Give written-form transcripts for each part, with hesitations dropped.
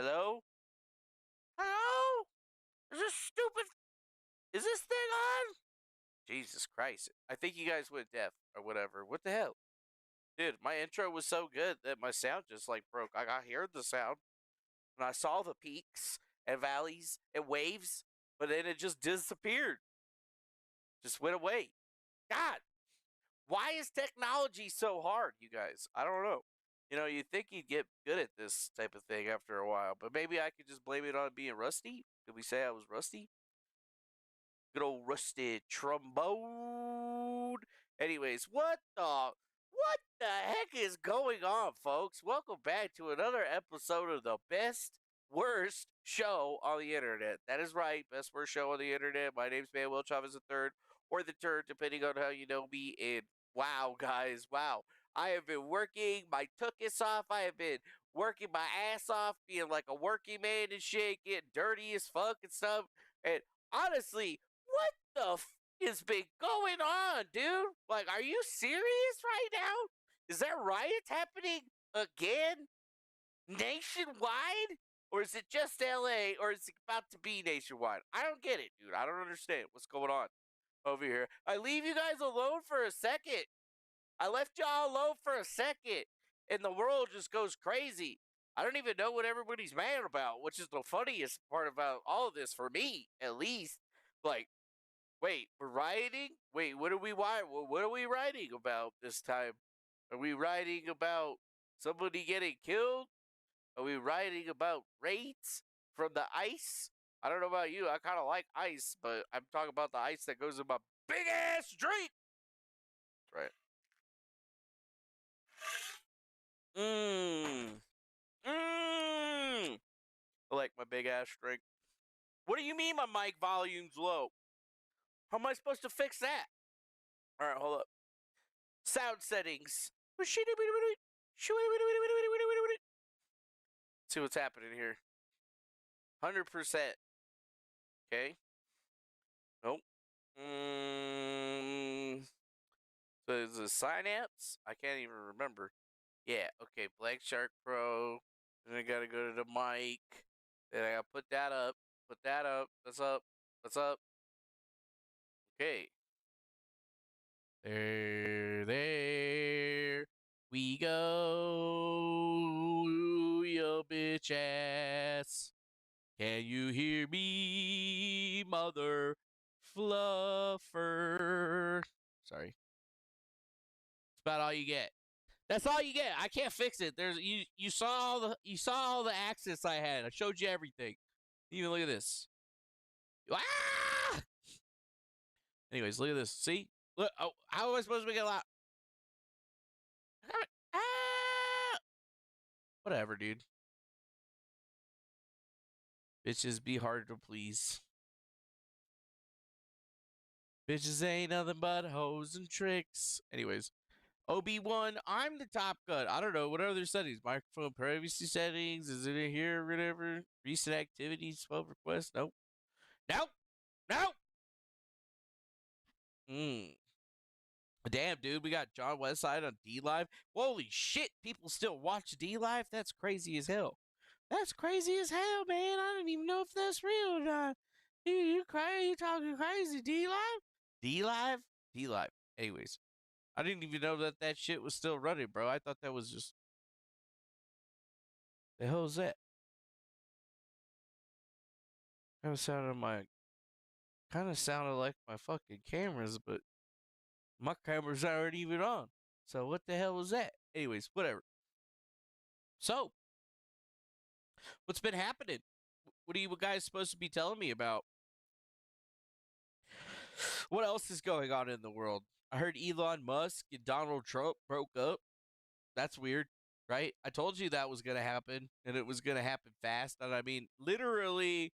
Hello? Hello? Is this stupid? Is this thing on? Jesus Christ. I think you guys went deaf or whatever. What the hell? Dude, my intro was so good that my sound just like broke. I heard the sound and I saw the peaks and valleys and waves, but then it just disappeared. Just went away. God, why is technology so hard, you guys? I don't know. You'd think you'd get good at this type of thing after a while, but maybe I could just blame it on being rusty. Could we say I was rusty? Good old rusted trombone. Anyways, what the heck is going on, folks? Welcome back to another episode of the best worst show on the internet. That is right, best worst show on the internet. My name's Manuel Chavez III, or the Turd, depending on how you know me. And wow, guys, wow. I have been working my tuchus off. I have been working my ass off, being like a working man and shit, getting dirty as fuck and stuff. And honestly, what the has been going on, dude? Like, are you serious right now? Is there riots happening again? Nationwide? Or is it just LA? Or is it about to be nationwide? I don't get it, dude. I don't understand what's going on over here. I leave you guys alone for a second. I left y'all alone for a second. And the world just goes crazy. I don't even know what everybody's mad about, which is the funniest part about all of this for me, at least. Like, wait, we're rioting? Wait, what are we writing about this time? Are we writing about somebody getting killed? Are we writing about raids from the ice? I don't know about you. I kind of like ice, but I'm talking about the ice that goes in my big ass drink. Right. I like my big ass drink. What do you mean my mic volume's low? How am I supposed to fix that? All right, hold up. Sound settings. See what's happening here. 100%. Okay. Nope. So is it Synapse? I can't even remember. Yeah, okay. Black Shark Pro. Then I gotta go to the mic. Then I gotta put that up. Put that up. That's up. That's up. Okay. There we go, you bitch ass. Can you hear me, mother fluffer? Sorry. It's about all you get. That's all you get. I can't fix it. You saw all the accents I had. I showed you everything. Even look at this. Ah! Anyways, look at this. See? Look. Oh, how am I supposed to make it loud? Ah! Whatever, dude. Bitches be hard to please. Bitches ain't nothing but hoes and tricks. Anyways, OB1, I'm the top gun. I don't know. What other settings? Microphone privacy settings? Is it in here or whatever? Recent activities, 12 requests? Nope. Nope. Nope. Damn, dude. We got John Westside on D Live. Holy shit. People still watch D Live? That's crazy as hell. That's crazy as hell, man. I don't even know if that's real or not. Dude, you crazy? You talking crazy? D Live? D Live? D Live. Anyways, I didn't even know that shit was still running, bro. I thought that was just. The hell is that? Kind of sounded like my fucking cameras, but my cameras aren't even on. So what the hell was that? Anyways, whatever. So, what's been happening? What are you guys supposed to be telling me about? What else is going on in the world? I heard Elon Musk and Donald Trump broke up. That's weird, right? I told you that was going to happen, and it was going to happen fast. And I mean, literally,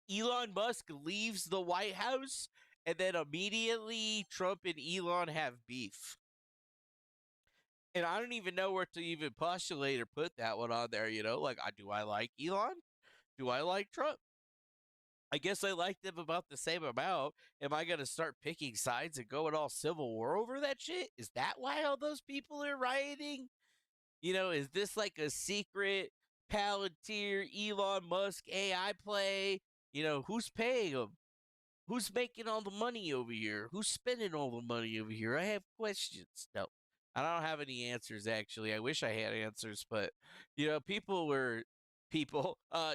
Elon Musk leaves the White House, and then immediately Trump and Elon have beef. And I don't even know where to even postulate or put that one on there, Like, do I like Elon? Do I like Trump? I guess I like them about the same amount. Am I going to start picking sides and going all civil war over that shit? Is that why all those people are rioting? Is this like a secret Palantir, Elon Musk, AI play. You know, who's paying them? Who's making all the money over here? Who's spending all the money over here? I have questions. No, I don't have any answers, actually. I wish I had answers, but, you know,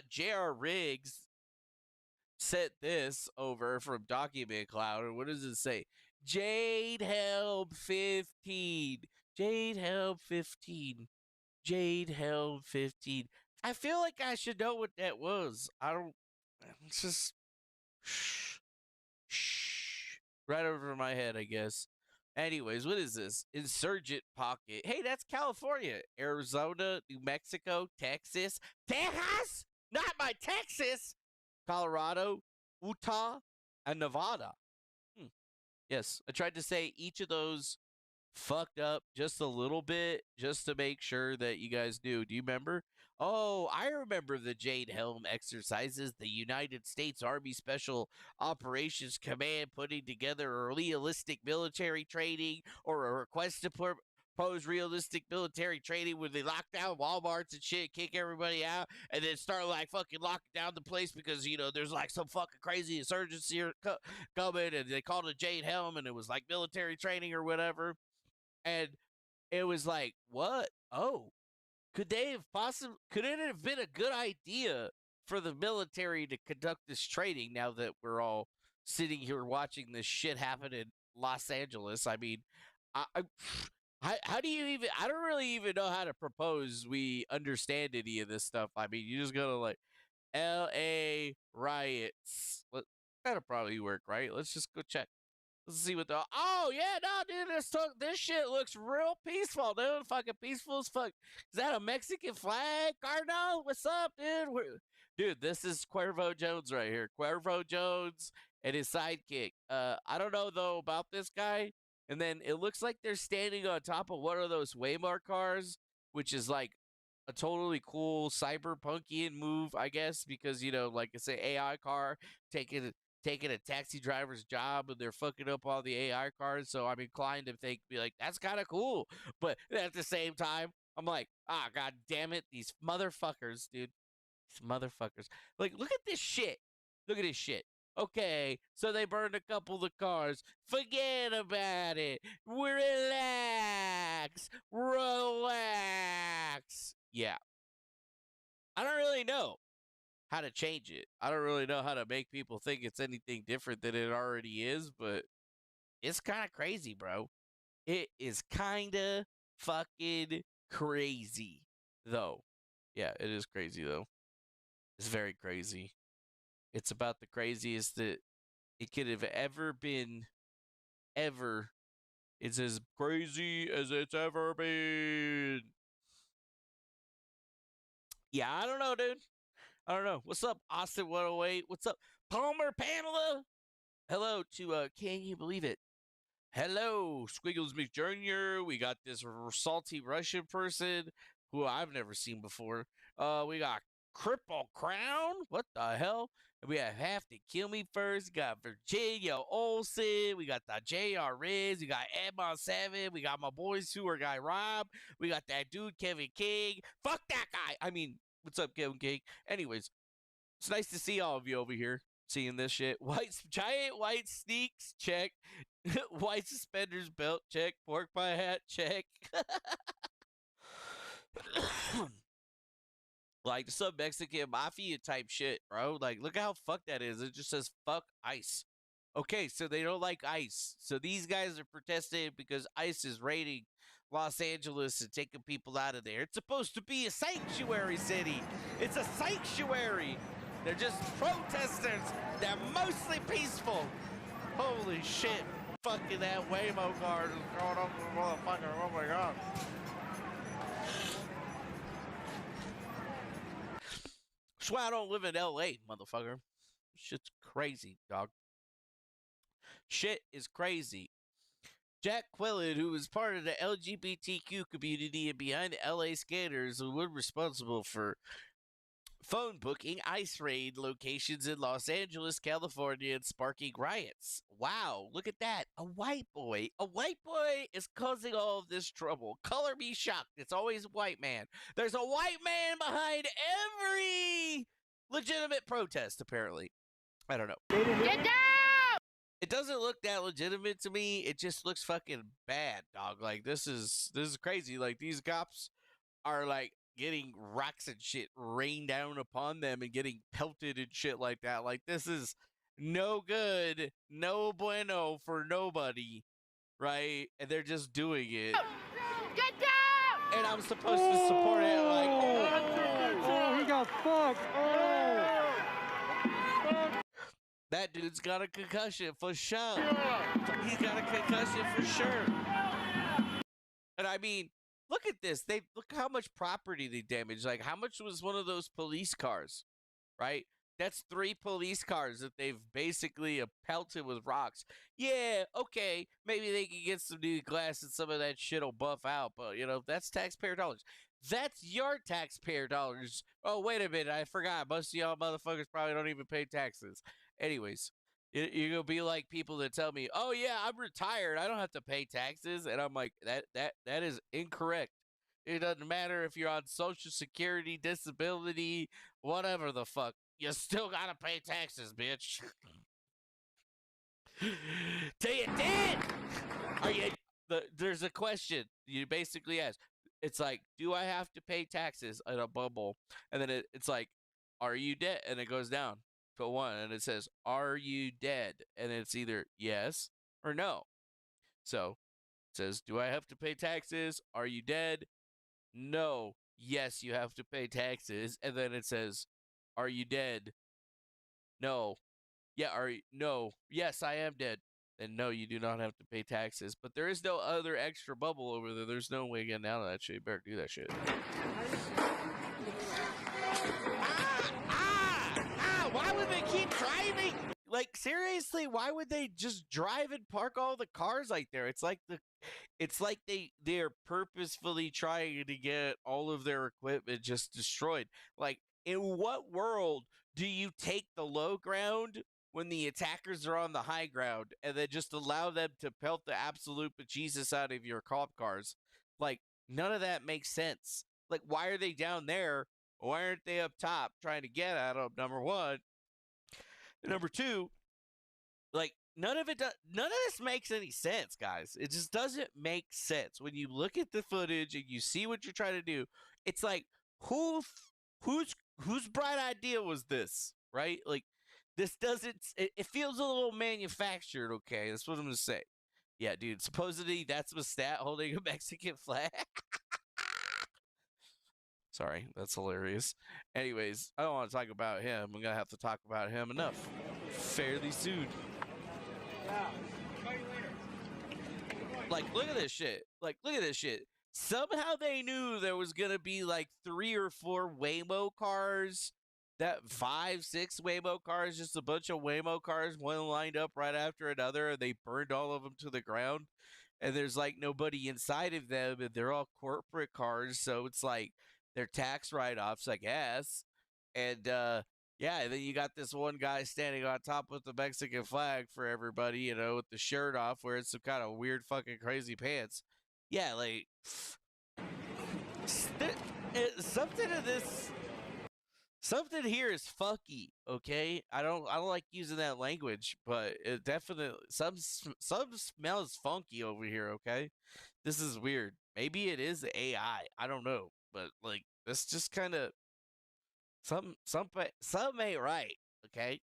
J.R. Riggs sent this over from Document Cloud. What does it say? Jade Helm 15. Jade Helm 15. Jade Helm 15. I feel like I should know what that was. I don't. It's just. Shh. Shh. Right over my head, I guess. Anyways, what is this? Insurgent Pocket. Hey, that's California. Arizona, New Mexico, Texas. Texas? Not my Texas! Colorado, Utah, and Nevada. Yes, I tried to say each of those fucked up just a little bit just to make sure that you guys knew. Do you remember? Oh, I remember the Jade Helm exercises, the United States Army Special Operations Command putting together a realistic military training or a request to propose realistic military training where they lock down Walmarts and shit, kick everybody out, and then start like fucking locking down the place because, you know, there's like some fucking crazy insurgency coming, and they called it Jade Helm, and it was like military training or whatever. And it was like, what? Oh, could it have been a good idea for the military to conduct this training now that we're all sitting here watching this shit happen in Los Angeles? I mean, how do you even, I don't really even know how to propose we understand any of this stuff. I mean, you just gotta like, LA riots. That'll probably work, right? Let's just go check. Let's see what the. Oh yeah, no, dude, this shit looks real peaceful, dude. Fucking peaceful as fuck. Is that a Mexican flag, Cardinal? What's up, dude? Dude, this is Cuervo Jones right here. Cuervo Jones and his sidekick. I don't know though about this guy. And then it looks like they're standing on top of one of those Waymar cars, which is like a totally cool cyberpunkian move, I guess, because, you know, like I say, AI car taking a taxi driver's job and they're fucking up all the AI cars. So I'm inclined to be like, that's kind of cool. But at the same time, I'm like, god damn it, these motherfuckers, dude. These motherfuckers. Like, look at this shit. Look at this shit. Okay, so they burned a couple of the cars. Forget about it. Relax. Relax. Yeah. I don't really know how to change it. I don't really know how to make people think it's anything different than it already is, but it's kind of crazy, bro. It is kind of fucking crazy, though. Yeah, it is crazy, though. It's very crazy. It's about the craziest that it could have ever been, ever. It's as crazy as it's ever been. Yeah, I don't know, dude. I don't know. What's up, Austin 108? What's up, Palmer Pamela? Hello to Can You Believe It? Hello, Squiggles McJr. We got this salty Russian person who I've never seen before. We got Cripple Crown. What the hell? And we have to Kill Me First. We got Virginia Olsen. We got the J.R. Riz. We got Edmond 7. We got my boy Sewer Guy Rob. We got that dude Kevin King. Fuck that guy. I mean, what's up, Kevin King? Anyways, it's nice to see all of you over here seeing this shit. Giant white sneaks, check. White suspenders belt, check. Pork pie hat, check. Like some Mexican mafia type shit, bro. Like, look how fucked that is. It just says fuck ICE. Okay, so they don't like ICE. So these guys are protesting because ICE is raiding Los Angeles and taking people out of there. It's supposed to be a sanctuary city. It's a sanctuary. They're just protesters. They're mostly peaceful. Holy shit. Fucking that Waymo card is going up with motherfucker. Oh my god. That's why I don't live in LA, motherfucker. Shit's crazy, dog. Shit is crazy. Jack Quillen, who was part of the LGBTQ community and behind the LA Scanners, who were responsible for phone booking ice raid locations in Los Angeles, California, and sparking riots. Wow, look at that. A white boy is causing all of this trouble. Color me shocked. It's always a white man. There's a white man behind every legitimate protest, apparently. I don't know. Get down! It doesn't look that legitimate to me. It just looks fucking bad, dog. Like, this is crazy. Like, these cops are like getting rocks and shit rained down upon them and getting pelted and shit like that. Like, this is no good, no bueno for nobody, right? And they're just doing it. Get down! And I'm supposed to support it like, oh, he got fucked. That dude's got a concussion for sure. He's got a concussion for sure. And I mean, look at this. Look how much property they damaged. Like, how much was one of those police cars, right? That's 3 police cars that they've basically pelted with rocks. Yeah, okay, maybe they can get some new glass and some of that shit will buff out, but, you know, that's taxpayer dollars. That's your taxpayer dollars. Oh, wait a minute, I forgot. Most of y'all motherfuckers probably don't even pay taxes. Anyways, you're going to be like people that tell me, oh, yeah, I'm retired. I don't have to pay taxes. And I'm like, that is incorrect. It doesn't matter if you're on Social Security, disability, whatever the fuck. You still got to pay taxes, bitch. Till you did. There's a question you basically ask. It's like, do I have to pay taxes in a bubble? And then it's like, are you dead? And it goes down to 1, and it says, are you dead? And it's either yes or no. So it says, do I have to pay taxes? Are you dead? No. Yes, you have to pay taxes. And then it says, are you dead? No. Yeah, no. Yes, I am dead. Then no, you do not have to pay taxes. But there is no other extra bubble over there. There's no way getting out of that shit. You better do that shit. Why would they keep driving? Like, seriously, why would they just drive and park all the cars like there? It's like they're purposefully trying to get all of their equipment just destroyed. Like, in what world do you take the low ground when the attackers are on the high ground and then just allow them to pelt the absolute bejesus out of your cop cars? Like, none of that makes sense. Like, why are they down there? Why aren't they up top trying to get at them, number one? And number two, like, none of this makes any sense, guys. It just doesn't make sense. When you look at the footage and you see what you're trying to do, it's like, whose bright idea was this, right? Like, this doesn't, it feels a little manufactured, okay? That's what I'm going to say. Yeah, dude, supposedly that's Mustat holding a Mexican flag. Sorry, that's hilarious. Anyways, I don't want to talk about him. I'm going to have to talk about him enough fairly soon. Like, look at this shit. Like, look at this shit. Somehow they knew there was going to be like 3 or 4 Waymo cars, that 5, 6 Waymo cars, just a bunch of Waymo cars, one lined up right after another, and they burned all of them to the ground. And there's like nobody inside of them, and they're all corporate cars, so it's like they're tax write-offs, I guess. And yeah, and then you got this one guy standing on top with the Mexican flag for everybody, you know, with the shirt off, wearing some kind of weird fucking crazy pants. Yeah, like, something here is fucky, okay? I don't like using that language, but it definitely, some smells funky over here, okay? This is weird. Maybe it is AI. I don't know, but like, this just kind of, some ain't right, okay?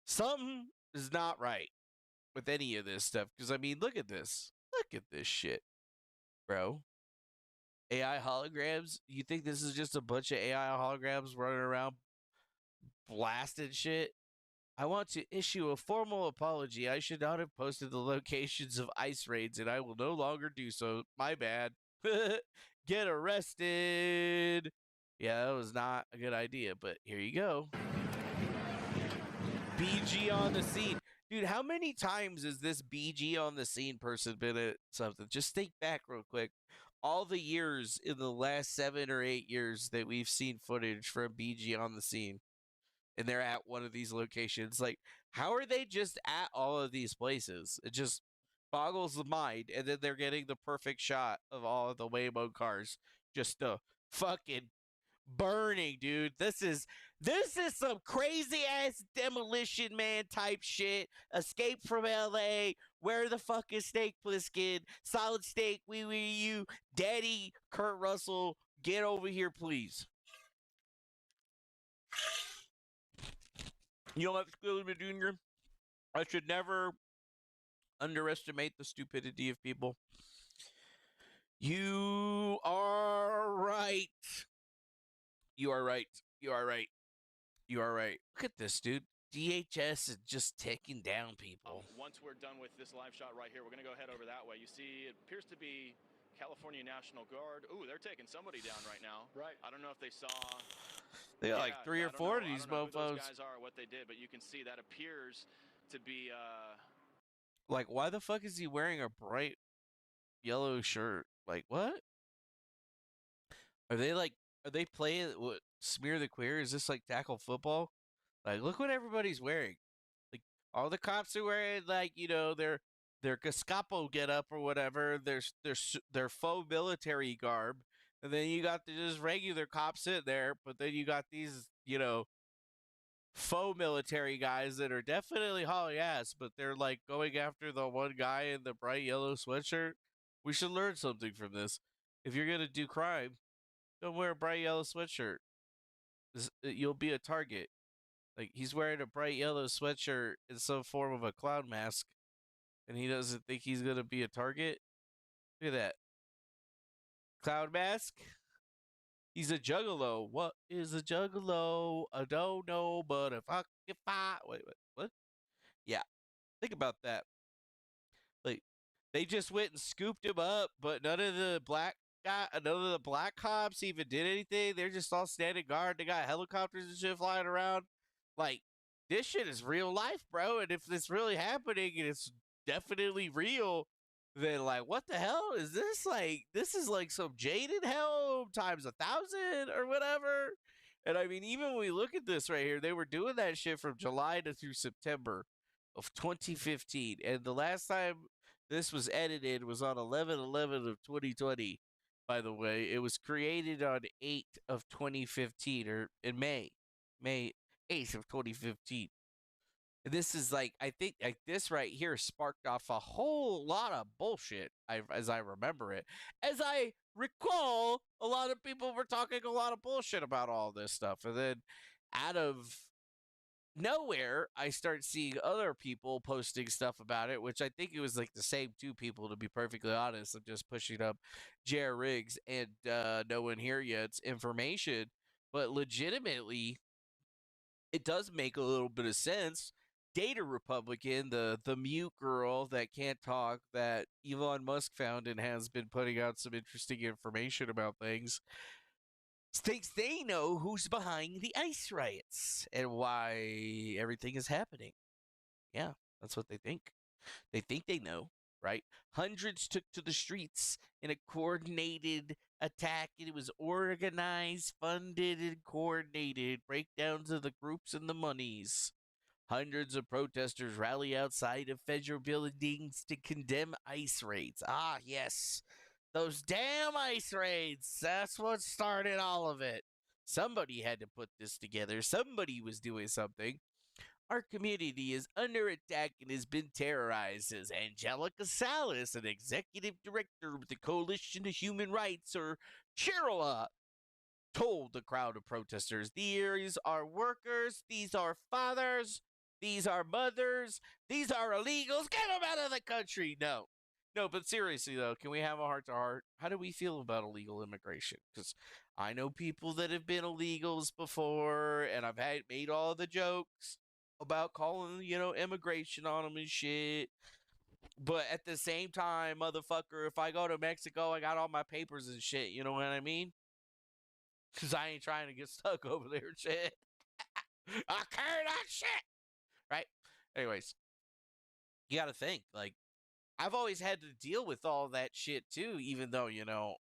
Something is not right with any of this stuff, because I mean, look at this shit, bro. AI holograms? You think this is just a bunch of AI holograms running around blasting shit? I want to issue a formal apology. I should not have posted the locations of ice raids, and I will no longer do so. My bad. Get arrested. Yeah, that was not a good idea, but here you go. BG on the scene. Dude, how many times has this BG on the scene person been at something? Just think back real quick. all the years in the last 7 or 8 years that we've seen footage from BG on the scene, and they're at one of these locations, like, how are they just at all of these places? It just boggles the mind. And then they're getting the perfect shot of all of the Waymo cars just fucking burning, dude. This is some crazy ass Demolition Man type shit. Escape from LA. Where the fuck is Snake Plissken? Solid Snake, you, Daddy Kurt Russell, get over here, please. You know what, Skillerman Jr.? I should never underestimate the stupidity of people. You are right. You are right. You are right. You are right. Look at this, dude. DHS is just taking down people. Once we're done with this live shot right here, we're going to go head over that way. You see, it appears to be California National Guard. Ooh, they're taking somebody down right now. Right. I don't know if they saw. They got like 3 or 4 of these mofos. Who those guys are, what they did, but you can see that appears to be. Like, why the fuck is he wearing a bright yellow shirt? Like, what? Are they playing what, Smear the Queer? Is this like tackle football? Like, look what everybody's wearing. Like, all the cops are wearing, like, you know, their Gestapo get up or whatever. Their faux military garb. And then you got the just regular cops sitting there, but then you got these, you know, faux military guys that are definitely hauling ass, but they're like going after the one guy in the bright yellow sweatshirt. We should learn something from this. If you're gonna do crime, don't wear a bright yellow sweatshirt. You'll be a target. Like, he's wearing a bright yellow sweatshirt in some form of a clown mask, and he doesn't think he's gonna be a target. Look at that clown mask. He's a juggalo. What is a juggalo? I don't know, but if I wait, what? Yeah, think about that. Like, they just went and scooped him up, but none of the black cops even did anything. They're just all standing guard. They got helicopters and shit flying around. Like, this shit is real life, bro. And if it's really happening and it's definitely real, then, like, what the hell is this? Like, this is like some Jade Helm times 1,000 or whatever. And I mean, even when we look at this right here, they were doing that shit from July to through September of 2015. And the last time this was edited was on 11/11 of 2020. By the way, it was created on 8 of 2015, or in May 8th of 2015. And this is like, I think like this right here sparked off a whole lot of bullshit, as I remember it. As I recall, a lot of people were talking a lot of bullshit about all this stuff. And then out of nowhere, I start seeing other people posting stuff about it, which I think it was like the same 2 people, to be perfectly honest. I'm just pushing up Jer Riggs and no one here yet's information, but legitimately, it does make a little bit of sense. Data Republican, the mute girl that can't talk, that Elon Musk found and has been putting out some interesting information about things, thinks they know who's behind the ICE riots and why everything is happening. Yeah, that's what they think. They think they know, right? Hundreds took to the streets in a coordinated attack. It was organized, funded, and coordinated. Breakdowns of the groups and the monies. Hundreds of protesters rally outside of federal buildings to condemn ICE raids. Ah, yes. Those damn ICE raids. That's what started all of it. Somebody had to put this together. Somebody was doing something. Our community is under attack and has been terrorized, says Angelica Salas, an executive director with the Coalition of Human Rights, or CHIRLA, told the crowd of protesters. These are workers. These are fathers. These are mothers. These are illegals. Get them out of the country. No, but seriously, though, can we have a heart-to-heart? How do we feel about illegal immigration? Because I know people that have been illegals before, and I've made all the jokes about calling, immigration on them and shit. But at the same time, motherfucker, if I go to Mexico, I got all my papers and shit. You know what I mean? Because I ain't trying to get stuck over there and shit. I carry that shit. Right? Anyways, you got to think, like, I've always had to deal with all that shit too, even though,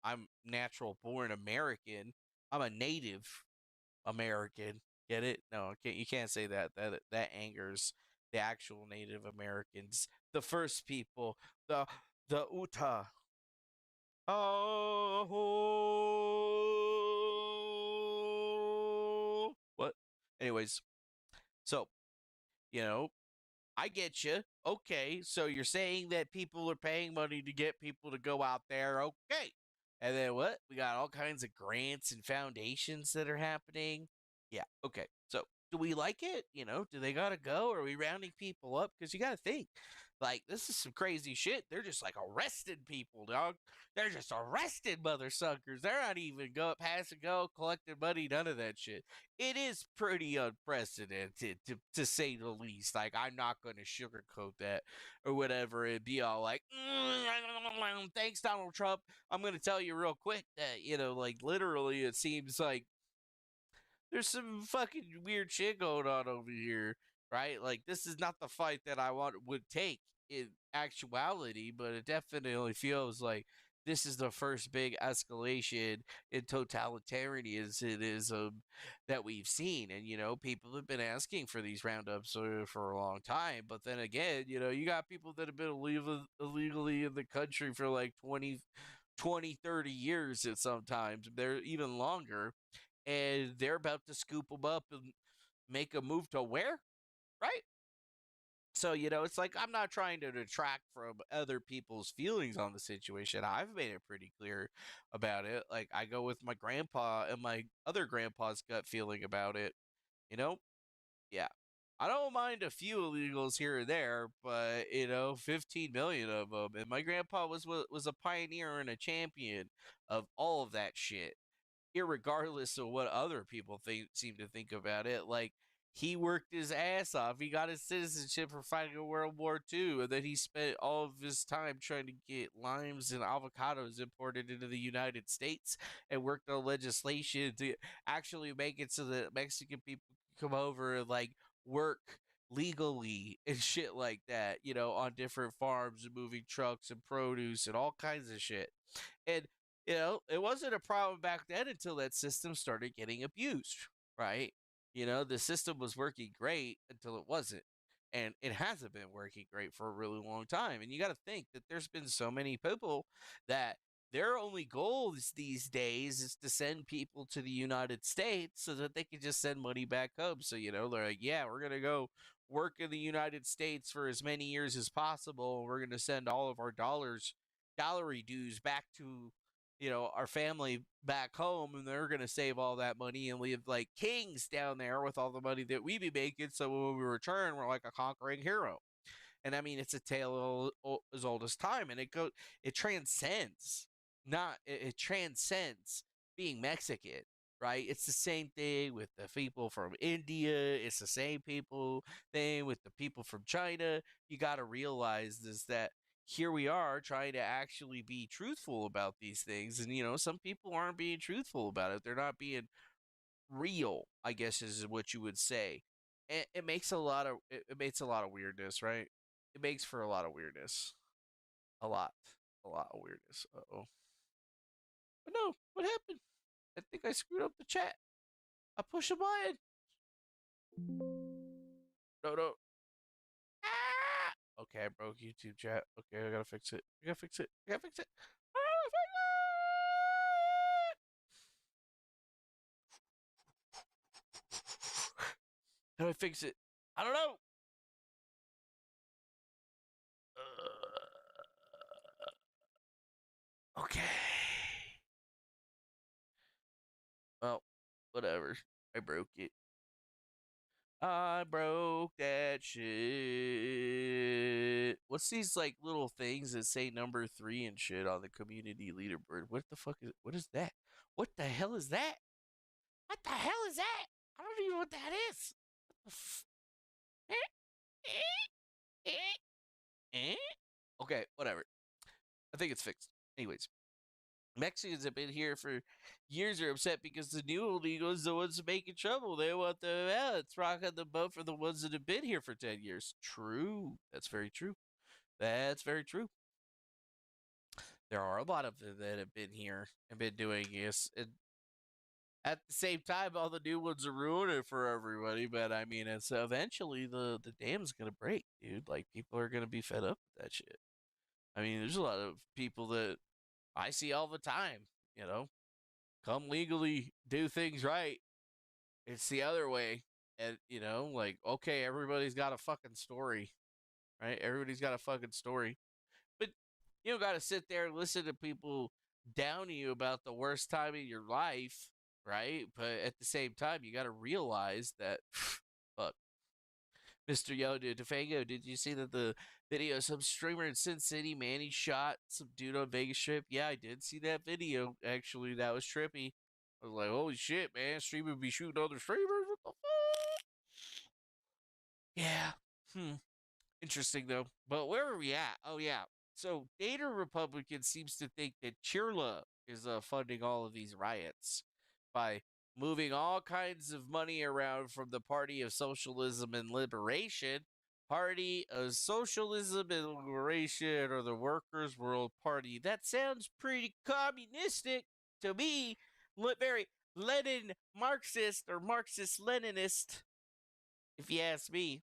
I'm natural born American. I'm a native American. Get it? No, you can't say that. That angers the actual Native Americans, the first people, the Utah. Oh, what? Anyways, so you know, I get you. Okay, so you're saying that people are paying money to get people to go out there. Okay. And then what? We got all kinds of grants and foundations that are happening. Yeah, okay. So do we like it? Do they got to go? Are we rounding people up? Because you got to think, like, this is some crazy shit. They're just like arresting people, dog. They're just arrested mother suckers. They're not even pass and go, collecting money, none of that shit. It is pretty unprecedented, to say the least. Like, I'm not going to sugarcoat that or whatever and be all like, thanks, Donald Trump. I'm going to tell you real quick that, like, literally, it seems like there's some fucking weird shit going on over here, right? Like, this is not the fight that I would take in actuality, but it definitely feels like this is the first big escalation in totalitarianism that we've seen. And, people have been asking for these roundups for a long time. But then again, you got people that have been illegally in the country for like 20, 30 years, and sometimes they're even longer, and they're about to scoop them up and make a move to where, right? So, it's like I'm not trying to detract from other people's feelings on the situation. I've made it pretty clear about it. Like, I go with my grandpa and my other grandpa's gut feeling about it, you know? Yeah. I don't mind a few illegals here and there, but 15 million of them. And my grandpa was a pioneer and a champion of all of that shit, irregardless of what other people seem to think about it. Like, he worked his ass off. He got his citizenship for fighting in World War II, and then he spent all of his time trying to get limes and avocados imported into the United States, and worked on legislation to actually make it so that Mexican people could come over and like work legally and shit like that, on different farms and moving trucks and produce and all kinds of shit. And it wasn't a problem back then until that system started getting abused, right? The system was working great until it wasn't. And it hasn't been working great for a really long time. And you got to think that there's been so many people that their only goal these days is to send people to the United States so that they can just send money back home. So, they're like, yeah, we're going to go work in the United States for as many years as possible. We're going to send all of our salary dues back to our family back home, and they're gonna save all that money and live like kings down there with all the money that we be making. So when we return, we're like a conquering hero. And I mean, it's a tale as old as time, and it transcends, not it transcends being Mexican, right? It's the same thing with the people from India. It's the same thing with the people from China. You got to realize this, that here we are trying to actually be truthful about these things, and some people aren't being truthful about it. They're not being real, I guess, is what you would say. It makes it makes a lot of weirdness, right? It makes for a lot of weirdness. A lot. A lot of weirdness. Uh-oh. But no, what happened? I think I screwed up the chat. I pushed a button. No, no. Ah! Okay, I broke YouTube chat. Okay, I gotta fix it. I gotta fix it. I gotta fix it. I gotta fix it! How do I fix it? I don't know. Okay. Well, whatever. I broke it. I broke that shit. What's these like little things that say number 3 and shit on the community leaderboard? What the fuck what is that? What the hell is that? What the hell is that? I don't even know what that is. What the Okay, whatever. I think it's fixed. Anyways, Mexicans have been here for years are upset because the new illegals, the ones making trouble. They want the ballots, rock on the boat for the ones that have been here for 10 years. True. That's very true. That's very true. There are a lot of them that have been here and been doing this. And at the same time, all the new ones are ruining it for everybody. But I mean, it's eventually the dam's gonna break, dude. Like people are gonna be fed up with that shit. I mean, there's a lot of people that I see all the time. You know, come legally, do things right. It's the other way, and like okay, everybody's got a fucking story, right? Everybody's got a fucking story, but you don't got to sit there and listen to people down you about the worst time in your life, right? But at the same time, you got to realize that, fuck, Mr. Yoda DeFango, did you see that the video of some streamer in Sin City, man, he shot some dude on Vegas Strip? Yeah, I did see that video. Actually, that was trippy. I was like, holy shit, man, streamer be shooting other streamers? What the fuck? Yeah. Interesting though. But where are we at? Oh yeah. So Data Republican seems to think that Chirla is funding all of these riots by moving all kinds of money around from the Party of Socialism and Liberation, Party of Socialism and Liberation, or the Workers' World Party. That sounds pretty communistic to me. Very Lenin Marxist or Marxist Leninist, if you ask me.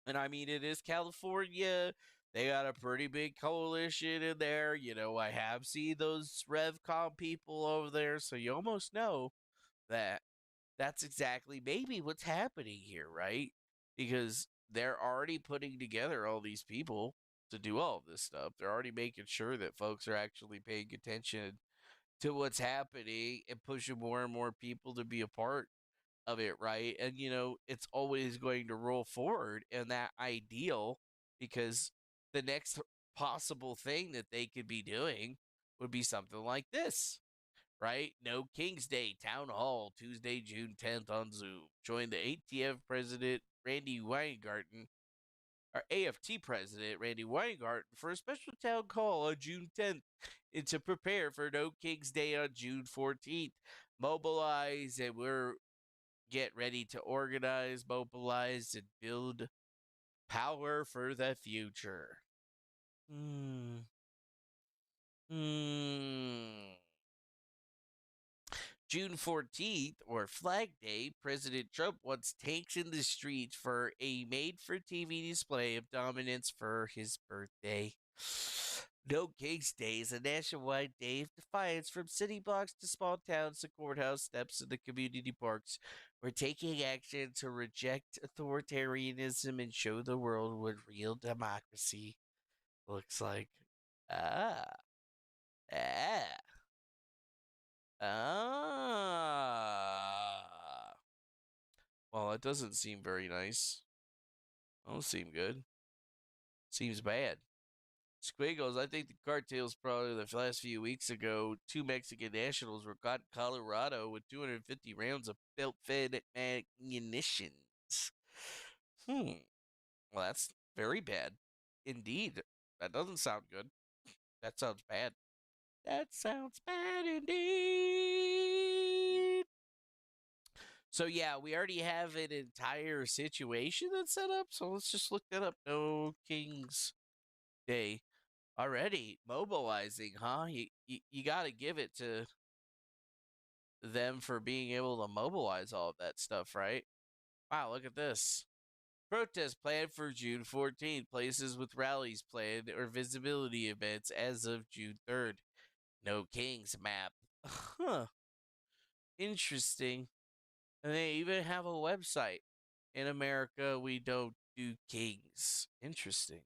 And I mean, it is California. They got a pretty big coalition in there. I have seen those RevCom people over there. So you almost know that that's exactly maybe what's happening here, right? Because they're already putting together all these people to do all of this stuff. They're already making sure that folks are actually paying attention to what's happening and pushing more and more people to be a part of it, right? And it's always going to roll forward in that ideal because the next possible thing that they could be doing would be something like this, right? No King's Day Town Hall, Tuesday, June 10th on Zoom. Join the ATF President Randy Weingarten, our AFT President Randy Weingarten, for a special town call on June 10th and to prepare for No King's Day on June 14th. Mobilize, and we're get ready to organize, mobilize, and build power for the future. Hmm. Hmm. June 14th, or Flag Day, President Trump wants tanks in the streets for a made for TV display of dominance for his birthday. No King's Day is a nationwide day of defiance from city blocks to small towns to courthouse steps and the community parks. We're taking action to reject authoritarianism and show the world what real democracy looks like. Ah. Ah. Ah. Well, it doesn't seem very nice. Don't seem good. Seems bad. Squiggles, I think the cartels probably the last few weeks ago, two Mexican nationals were caught in Colorado with 250 rounds of belt-fed munitions. Well, that's very bad. Indeed. That doesn't sound good. That sounds bad. That sounds bad indeed. So yeah, we already have an entire situation that's set up. So let's just look that up. No King's Day already mobilizing, huh? You got to give it to them for being able to mobilize all of that stuff, right? Wow, look at this. Protest planned for June 14th. Places with rallies planned or visibility events as of June 3rd. No Kings map. Huh. Interesting. And they even have a website. In America, we don't do kings. Interesting.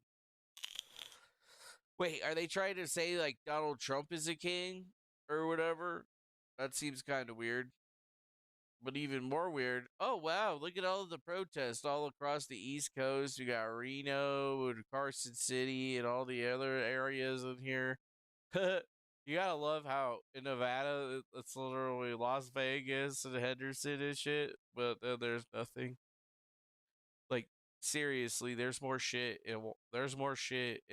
Wait, are they trying to say like Donald Trump is a king or whatever? That seems kind of weird. But even more weird, oh wow, look at all of the protests all across the East Coast. We got Reno and Carson City and all the other areas in here. You gotta love how in Nevada it's literally Las Vegas and Henderson and shit, but then there's nothing. Like seriously, there's more shit in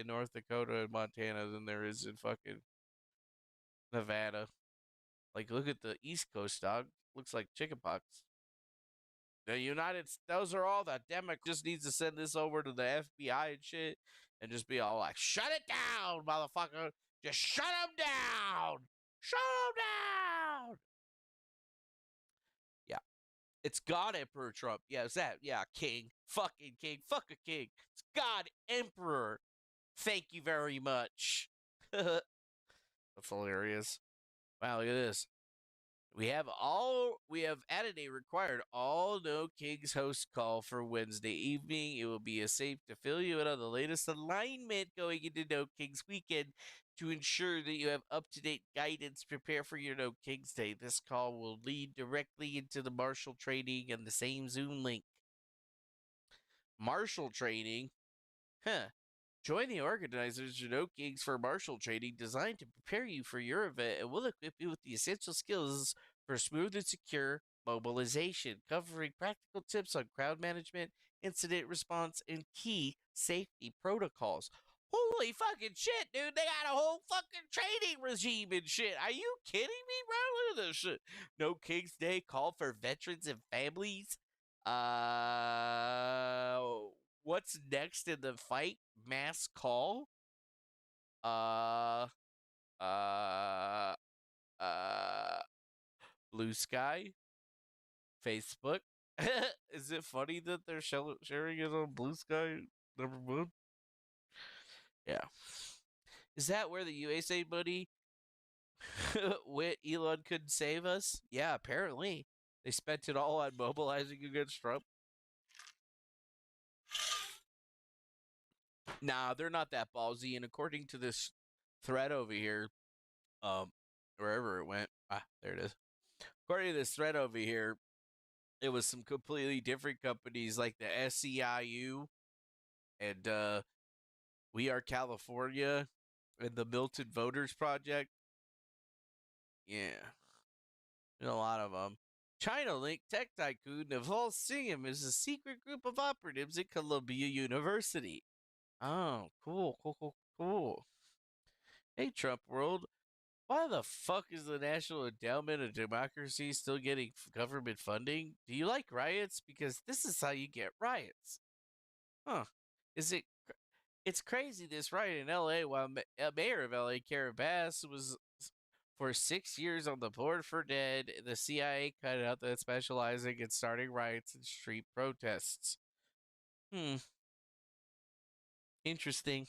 North Dakota and Montana than there is in fucking Nevada. Like look at the East Coast, dog. Looks like chickenpox. Those are all the Democrats. Just needs to send this over to the FBI and shit, and just be all like, "Shut it down, motherfucker! Just shut them down! Shut them down!" Yeah, it's God Emperor Trump. Yeah, it's that. Yeah, King, fucking King, fuck a king. It's God Emperor. Thank you very much. That's hilarious. Wow, look at this. We have added a required all no Kings host call for Wednesday evening. It will be a safe to fill you in on the latest alignment going into No Kings weekend to ensure that you have up-to-date guidance. Prepare for your No Kings Day. This call will lead directly into the Marshall training and the same Zoom link. Marshall training? Huh. Join the organizers of No Gigs for Marshall training designed to prepare you for your event and will equip you with the essential skills for smooth and secure mobilization, covering practical tips on crowd management, incident response, and key safety protocols. Holy fucking shit, dude. They got a whole fucking training regime and shit. Are you kidding me, bro? Look at this shit. No Kings Day call for veterans and families. What's next in the fight? Mass call? Uh, uh, Blue Sky? Facebook? Is it funny that they're sharing it on Blue Sky? Number one? Yeah. Is that where the USA money went? Elon couldn't save us? Yeah, apparently. They spent it all on mobilizing against Trump. Nah, they're not that ballsy. And according to this thread over here, wherever it went, there it is. According to this thread over here, it was some completely different companies like the SEIU and We Are California and the Milton Voters Project. Yeah, a lot of them. China Link Tech Tycoon Naval Singh is a secret group of operatives at Columbia University. Oh, cool. Hey, Trump World. Why the fuck is the National Endowment of Democracy still getting government funding? Do you like riots? Because this is how you get riots. Huh. Is it? It's crazy this riot in L.A. while Mayor of L.A. Karen Bass was for 6 years on the board for dead. The CIA cut out that specializing in starting riots and street protests. Interesting.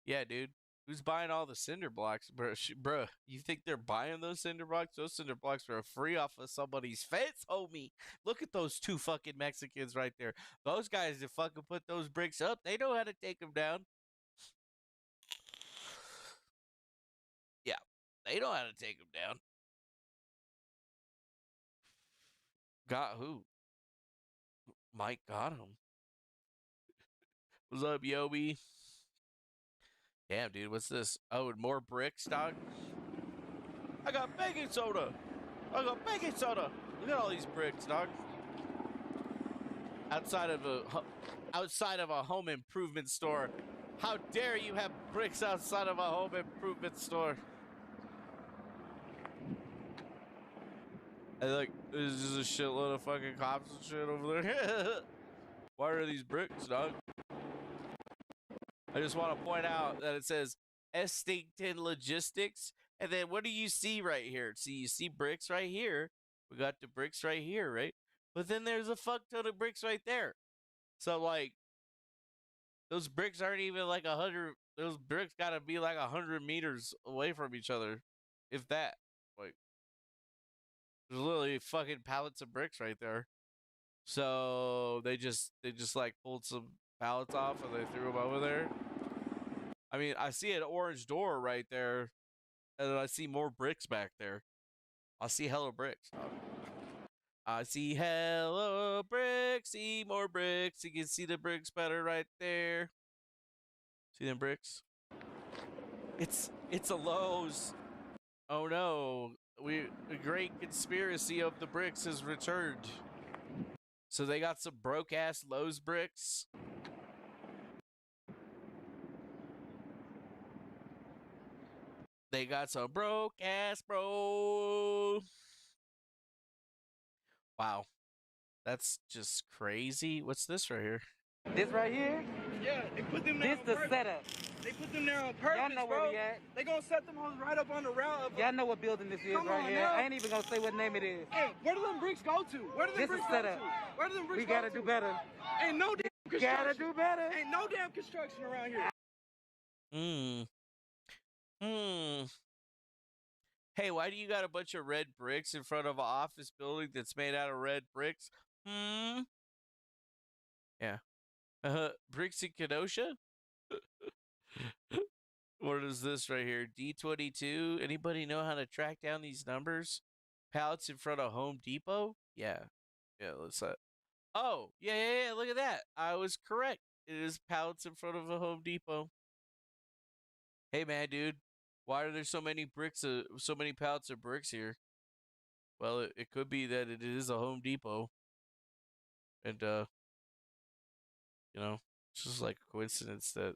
Yeah, dude. Who's buying all the cinder blocks, bro? Bruh, you think they're buying those cinder blocks? Those cinder blocks are free off of somebody's fence, homie. Look at those two fucking Mexicans right there. Those guys that fucking put those bricks up, they know how to take them down. Yeah, they know how to take them down. Got who? Mike got him. What's up, Yobi? Damn, dude, what's this? Oh, and more bricks, dog? I got baking soda. Look at all these bricks, dog. Outside of a home improvement store. How dare you have bricks outside of a home improvement store? And like, there's just a shitload of fucking cops and shit over there. Why are these bricks, dog? I just want to point out that it says Estington Logistics. And then what do you see right here? See, you see bricks right here. We got the bricks right here, right? But then there's a fuck ton of bricks right there. So, like, those bricks aren't even like 100. Those bricks got to be like 100 meters away from each other. If that. Like, there's literally fucking pallets of bricks right there. So, they just like pulled some pallets off and they threw them over there. I mean, I see an orange door right there, and then I see more bricks back there. I see hella bricks. I see hella bricks, see more bricks. You can see the bricks better right there. See them bricks? It's a Lowe's. Oh no, the great conspiracy of the bricks has returned. So they got some broke ass Lowe's bricks. They got some broke ass bro. Wow. That's just crazy. What's this right here? This right here, Yeah, they put them there this on the purpose. setup. They put them there on purpose, Y'all know bro. where we at. They gonna set them hoes right up on the route of. Y'all know what building this is Come right on here. now. I ain't even gonna say what name it is. Hey, where do them bricks go to? Where do them This bricks is go set to? up. Where do them bricks We go gotta to? do better. Ain't no damn We construction. gotta do better. Ain't no damn construction around here. Hey, why do you got a bunch of red bricks in front of an office building that's made out of red bricks? Yeah. Bricks in Kenosha? What is this right here? D22? Anybody know how to track down these numbers? Pallets in front of Home Depot? Yeah. Yeah, let's Oh, yeah, look at that. I was correct. It is pallets in front of a Home Depot. Hey, man, dude. Why are there so many bricks, so many pallets of bricks here? Well, it could be that it is a Home Depot. And, it's just like a coincidence that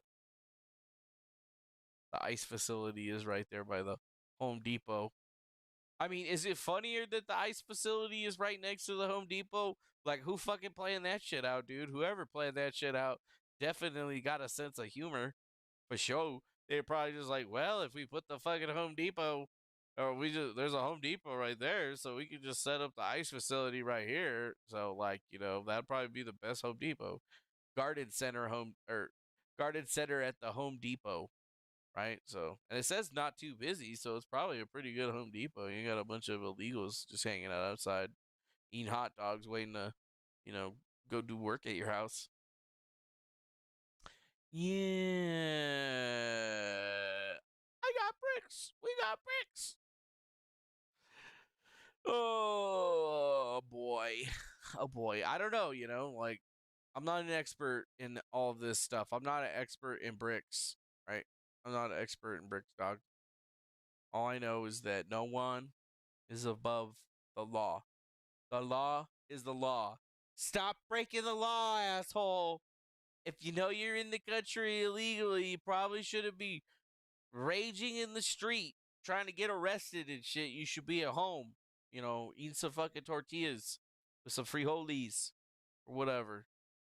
the ice facility is right there by the Home Depot. I mean, is it funnier that the ice facility is right next to the Home Depot? Like, who fucking playing that shit out, dude? Whoever playing that shit out definitely got a sense of humor. For sure. They're probably just like, well, if we put the fucking Home Depot, or there's a Home Depot right there, so we could just set up the ice facility right here. So, like, that'd probably be the best Home Depot. Garden Center at the Home Depot. Right, so, and it says not too busy, so it's probably a pretty good Home Depot. You got a bunch of illegals just hanging out outside, eating hot dogs, waiting to, go do work at your house. Yeah, I got bricks. We got bricks. Oh boy, oh boy. I don't know. Like, I'm not an expert in all of this stuff. I'm not an expert in bricks, right? I'm not an expert in bricks, dog. All I know is that no one is above the law. The law is the law. Stop breaking the law, asshole. If you know you're in the country illegally, you probably shouldn't be raging in the street trying to get arrested and shit. You should be at home, eating some fucking tortillas with some frijoles or whatever,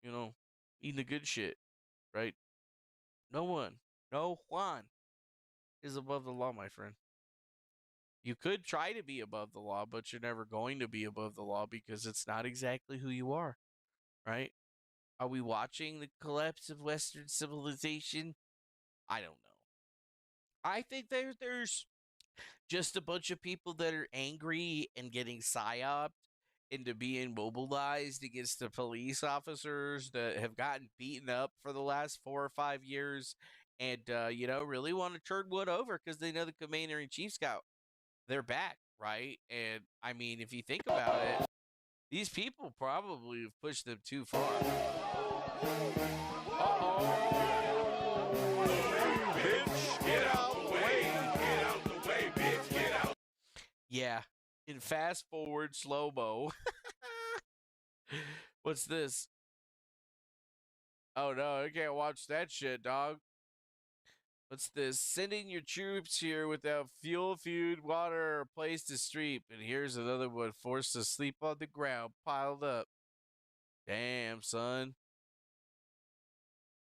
eating the good shit, right? No one, no Juan is above the law, my friend. You could try to be above the law, but you're never going to be above the law because it's not exactly who you are, right? Are we watching the collapse of Western civilization? I don't know. I think there's just a bunch of people that are angry and getting psyoped into being mobilized against the police officers that have gotten beaten up for the last 4 or 5 years and, really want to turn one over because they know the commander-in-chief's got their back, right? And, I mean, if you think about it, these people probably have pushed them too far. Bitch, get out the way. Get out the way, bitch. Get out. Yeah, in fast forward slow-mo. What's this? Oh no, I can't watch that shit, dog. What's this? Sending your troops here without fuel, food, water, or a place to sleep. And here's another one forced to sleep on the ground, piled up. Damn, son.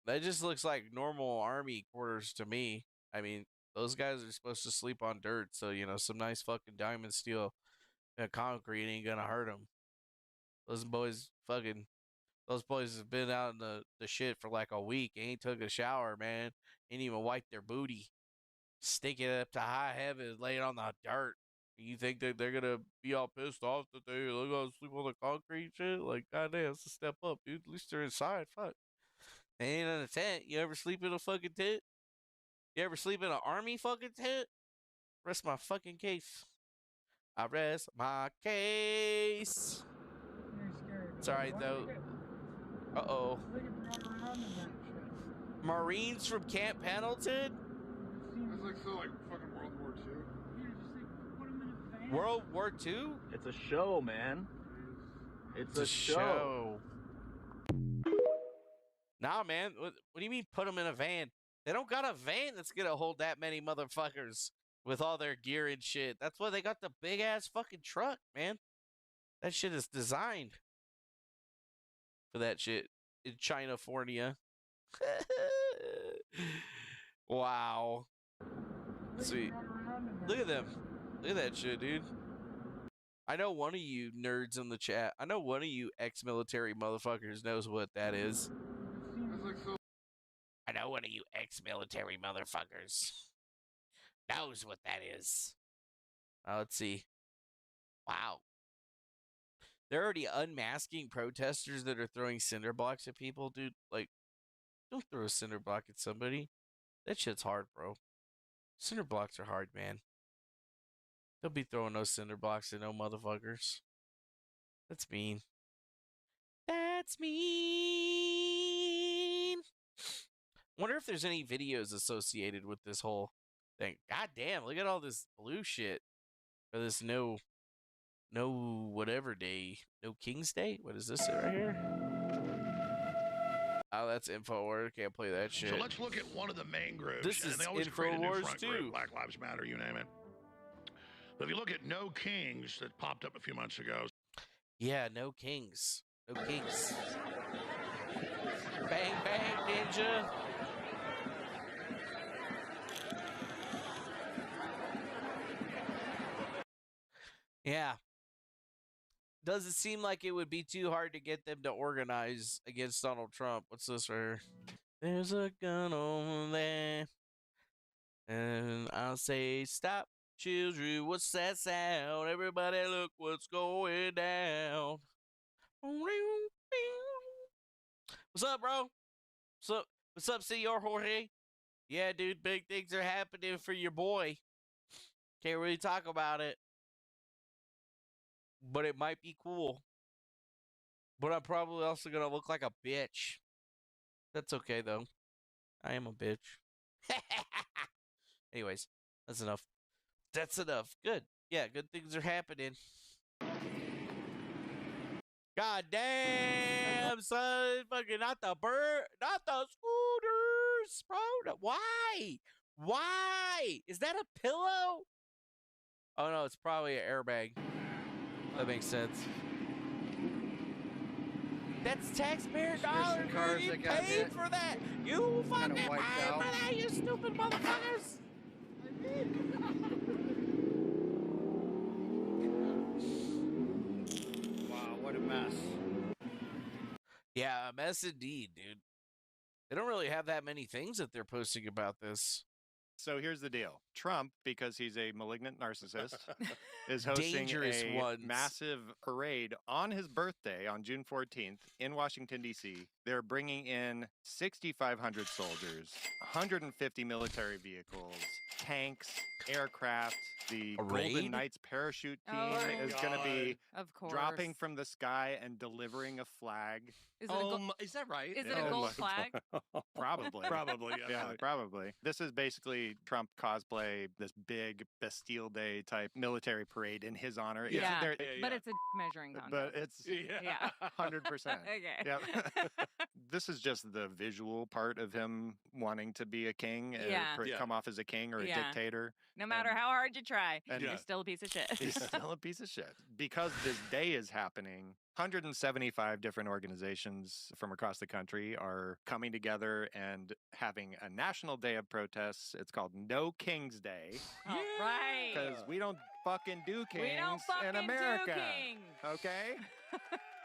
That just looks like normal army quarters to me. I mean, those guys are supposed to sleep on dirt, so, some nice fucking diamond steel and concrete ain't gonna hurt them. Those boys have been out in the shit for like a week. Ain't took a shower, man. Ain't even wiped their booty. Stick it up to high heaven, lay it on the dirt. You think that they're gonna be all pissed off that they're gonna sleep on the concrete shit? Like, goddamn, it's a step up, dude. At least they're inside. Fuck. They ain't in a tent. You ever sleep in a fucking tent? You ever sleep in an army fucking tent? Rest my fucking case. I rest my case. It's alright though. Uh-oh. Marines from Camp Pendleton? It's like fucking World War II. World War II? It's a show, man. It's a show. Nah, man. What do you mean put them in a van? They don't got a van that's gonna hold that many motherfuckers with all their gear and shit. That's why they got the big ass fucking truck, man. That shit is designed for that shit in Chinafornia. Wow. Sweet. Look at them. Look at that shit, dude. I know one of you nerds in the chat. I know one of you ex-military motherfuckers knows what that is. I know one of you ex-military motherfuckers knows what that is. Let's see. Wow. They're already unmasking protesters that are throwing cinder blocks at people, dude. Like, don't throw a cinder block at somebody. That shit's hard, bro. Cinder blocks are hard, man. Don't be throwing no cinder blocks at no motherfuckers. That's mean. That's mean. Wonder if there's any videos associated with this whole thing. God damn, look at all this blue shit. For this no whatever day. No King's Day? What is this right here? Oh, that's InfoWars. Can't play that shit. So let's look at one of the main groups. This is and they always create a new InfoWars front too. group, Black Lives Matter, you name it. But if you look at No Kings that popped up a few months ago. Yeah, no kings. No kings. Bang, bang, ninja. Yeah. Doesn't seem like it would be too hard to get them to organize against Donald Trump. What's this right here? There's a gun over there. And I'll say, stop, children. What's that sound? Everybody look what's going down. What's up, bro? What's up, Senor Jorge? Yeah, dude, big things are happening for your boy. Can't really talk about it. But it might be cool. But I'm probably also gonna look like a bitch. That's okay, though. I am a bitch. Anyways, that's enough. That's enough. Good. Yeah, good things are happening. God damn, son. Fucking not the scooters, bro. Why? Why? Is that a pillow? Oh, no, it's probably an airbag. That makes sense. That's taxpayer dollars. cars You that got paid hit. for that. You fucking paid wiped out. for that, you stupid motherfuckers. Wow, what a mess. Yeah, a mess indeed, dude. They don't really have that many things that they're posting about this. So here's the deal. Trump, because he's a malignant narcissist, is hosting Dangerous a ones. massive parade on his birthday on June 14th in Washington, D.C. They're bringing in 6,500 soldiers, 150 military vehicles, tanks, aircraft. The A raid? Golden Knights parachute team Oh my is going to be Of course. dropping from the sky and delivering a flag. Is it a gold, Is that right? is it Oh a gold my flag? Probably. Probably, Yeah, probably. This is basically Trump cosplay, this big Bastille Day type military parade in his honor. It's- Yeah, they're- but it's a measuring contest. but it's Yeah. 100%. Okay. Yep. This is just the visual part of him wanting to be a king, Yeah. come off as a king or a Yeah. dictator. No matter and- how hard you try, and- you're still a piece of shit. He's still a piece of shit. Because this day is happening, 175 different organizations from across the country are coming together and having a national day of protests. It's called No King's Day All right. because we don't fucking do kings We don't fucking in America. do kings. Okay?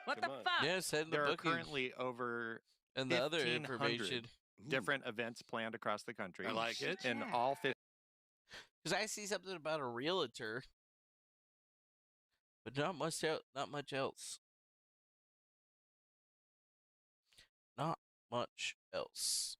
What the Come on. fuck? Yes, and the There are booking currently over and the other 1,500 information. different events planned across the country. I like it. In Yeah. all 50. Because I see something about a realtor, but not much else. Not much else. Not much else.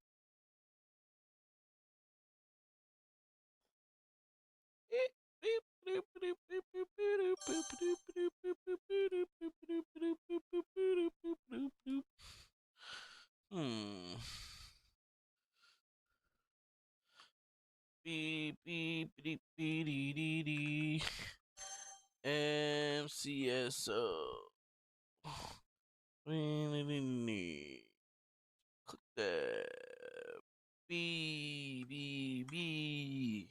Hmm. Beep beep beep beep dee dee dee. MCSO. Click that. B B B.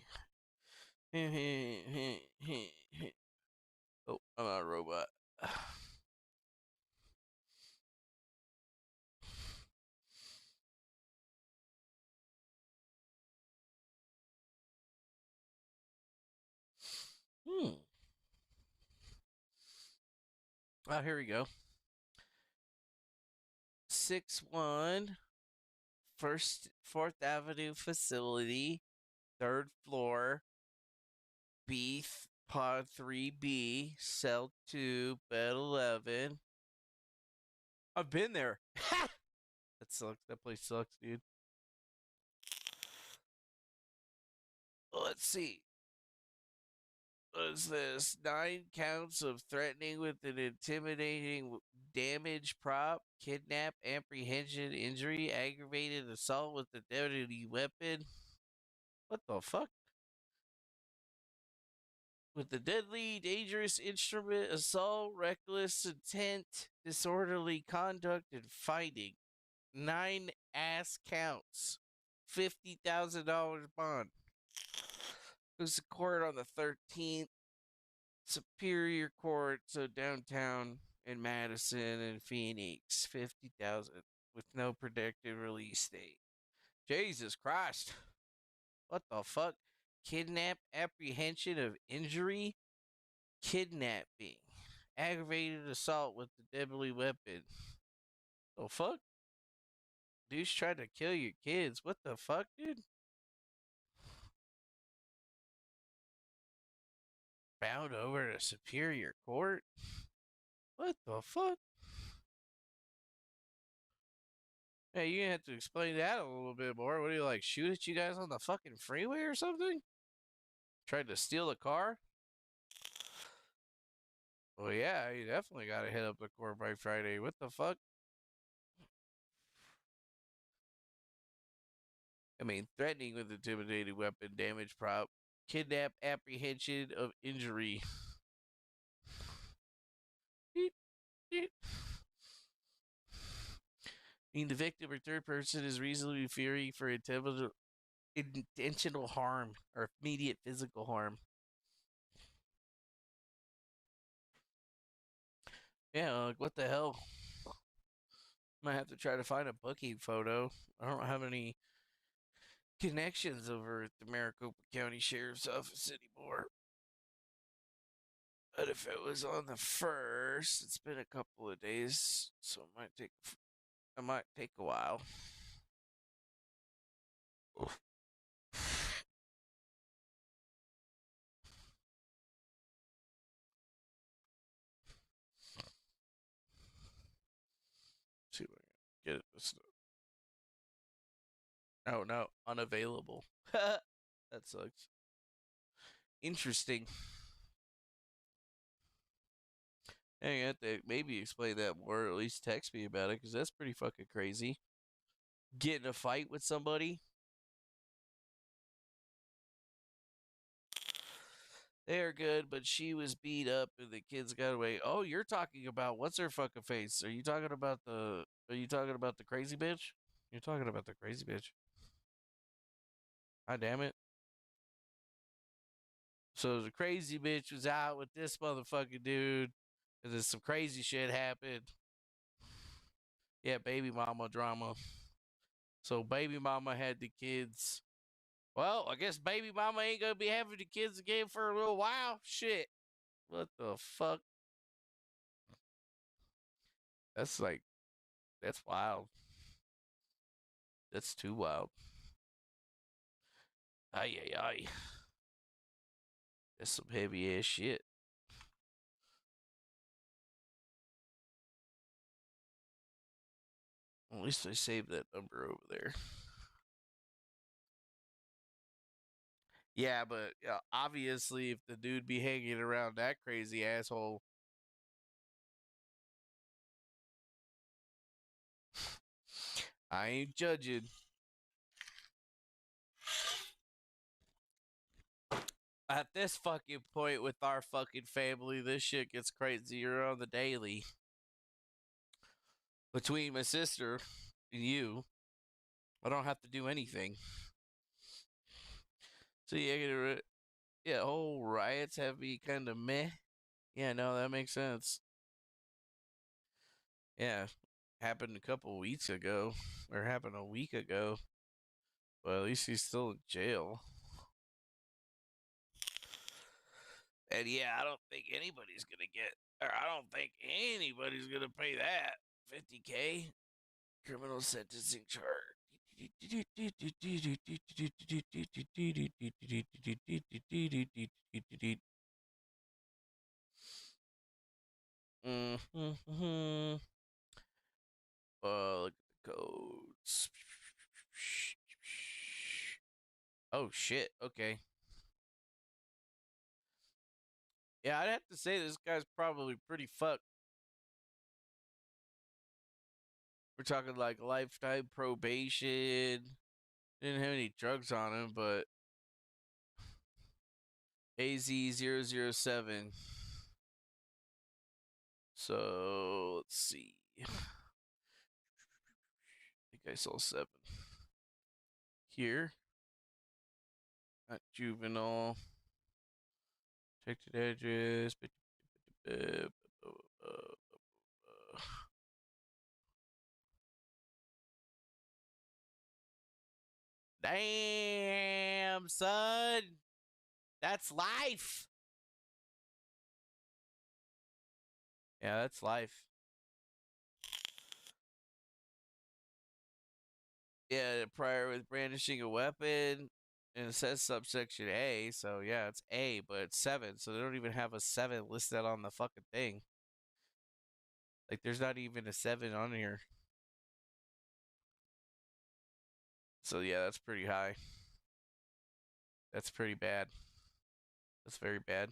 Oh, I'm not a robot. Oh, here we go. 6-1 Fourth Avenue facility, third floor, Pod 3B, Cell 2, Bed 11. I've been there. That sucks. That place sucks, dude. Let's see. What is this? 9 counts of threatening with an intimidating damage prop, kidnap, apprehension, injury, aggravated assault with a deadly weapon. What the fuck? With the deadly, dangerous instrument, assault, reckless intent, disorderly conduct, and fighting. 9 ass counts. $50,000 bond. Goes to court on the 13th. Superior Court, so downtown in Madison and Phoenix. 50,000 with no predicted release date. Jesus Christ. What the fuck? Kidnap, apprehension of injury, kidnapping, aggravated assault with the deadly weapon. The fuck? Dude's trying to kill your kids. What the fuck, dude? Bound over to Superior Court? What the fuck? Hey, you're gonna have to explain that a little bit more. What do you like, shoot at you guys on the fucking freeway or something? Tried to steal a car? Well, yeah, you definitely gotta hit up the court by Friday. What the fuck? I mean, threatening with intimidating weapon, damage prop, kidnap, apprehension of injury. Mean the victim or third person is reasonably fearing for intentional harm or immediate physical harm. Yeah, like what the hell? Might have to try to find a booking photo. I don't have any connections over at the Maricopa County Sheriff's Office anymore. But if it was on the 1st, it's been a couple of days, so it might take a while. Oof. See if I can get it. This Oh no, unavailable. That sucks. Interesting. Hey, you have to maybe explain that more, or at least text me about it, because that's pretty fucking crazy. Get in a fight with somebody. They're good, but she was beat up and the kids got away. Oh, you're talking about what's her fucking face? Are you talking about the crazy bitch? You're talking about the crazy bitch. God damn it. So the crazy bitch was out with this motherfucking dude, and then some crazy shit happened. Yeah, baby mama drama. So baby mama had the kids. Well, I guess baby mama ain't gonna be having the kids again for a little while. Shit. What the fuck? That's wild. That's too wild. Ay, ay, ay. That's some heavy ass shit. At least I saved that number over there. Yeah, but obviously, if the dude be hanging around that crazy asshole, I ain't judging. At this fucking point with our fucking family, this shit gets crazier on the daily. Between my sister and you, I don't have to do anything. So whole riots have me kind of meh. Yeah, no, that makes sense. Yeah, happened a couple weeks ago, or happened a week ago. Well, at least he's still in jail. And yeah, I don't think anybody's gonna get, or I don't think anybody's gonna pay that 50K criminal sentencing charge. Mm-hmm. Look at the codes. Oh shit. Okay. Yeah, I'd have to say this guy's probably pretty fucked. We're talking like lifetime probation. Didn't have any drugs on him, but AZ007. So let's see. I think I saw 7 here. Not juvenile. Protected address. Damn, son. That's life. Yeah, that's life. Yeah, prior with brandishing a weapon. And it says subsection A, so yeah, it's A, but it's 7, so they don't even have a 7 listed on the fucking thing. Like, there's not even a 7 on here. So yeah, that's pretty high. That's pretty bad. That's very bad.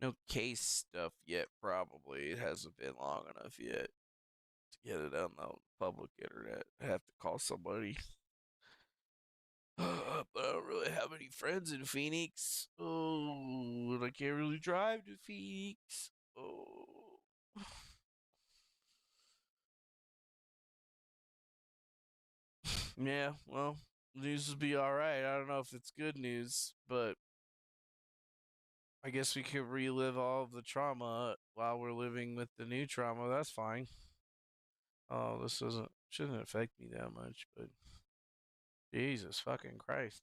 No case stuff yet, probably. It hasn't been long enough yet to get it on the public internet. I have to call somebody. But I don't really have any friends in Phoenix. Oh, and I can't really drive to Phoenix. Oh. Yeah, well, news will be alright. I don't know if it's good news, but I guess we could relive all of the trauma while we're living with the new trauma. That's fine. Oh, this shouldn't affect me that much, but Jesus fucking Christ.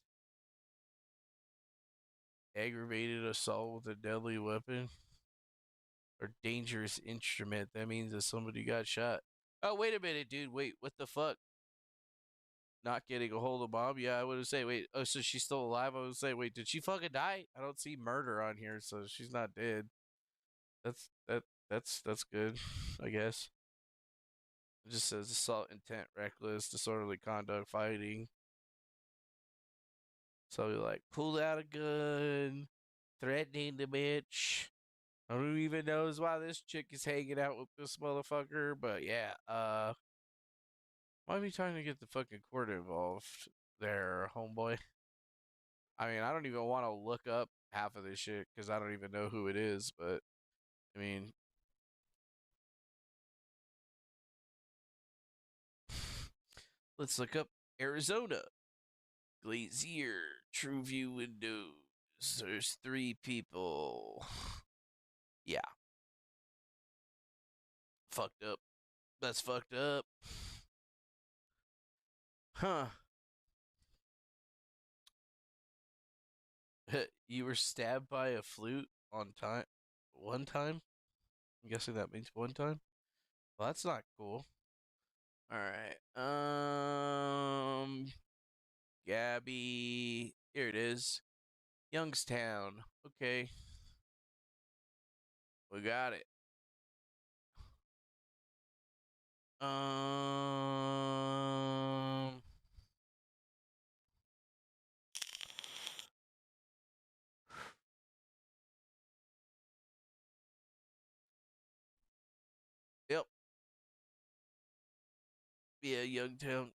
Aggravated assault with a deadly weapon or dangerous instrument. That means that somebody got shot. Oh, wait a minute, dude. Wait, what the fuck? Not getting a hold of mom? Yeah, I would say, wait, oh, so she's still alive? I would say, wait, did she fucking die? I don't see murder on here, so she's not dead. That's good, I guess. It just says assault, intent, reckless, disorderly conduct, fighting. So he like pulled out a gun, threatening the bitch. I don't even know why this chick is hanging out with this motherfucker, but yeah, might be trying to get the fucking court involved there, homeboy. I mean, I don't even want to look up half of this shit because I don't even know who it is, but I mean, let's look up Arizona. Glazier, True View Windows. There's 3 people. Yeah. Fucked up. That's fucked up. Huh. You were stabbed by a flute on time? One time? I'm guessing that means one time? Well, that's not cool. Alright. Gabby. Here it is. Youngstown. Okay. We got it. Yep. Yeah, Youngstown.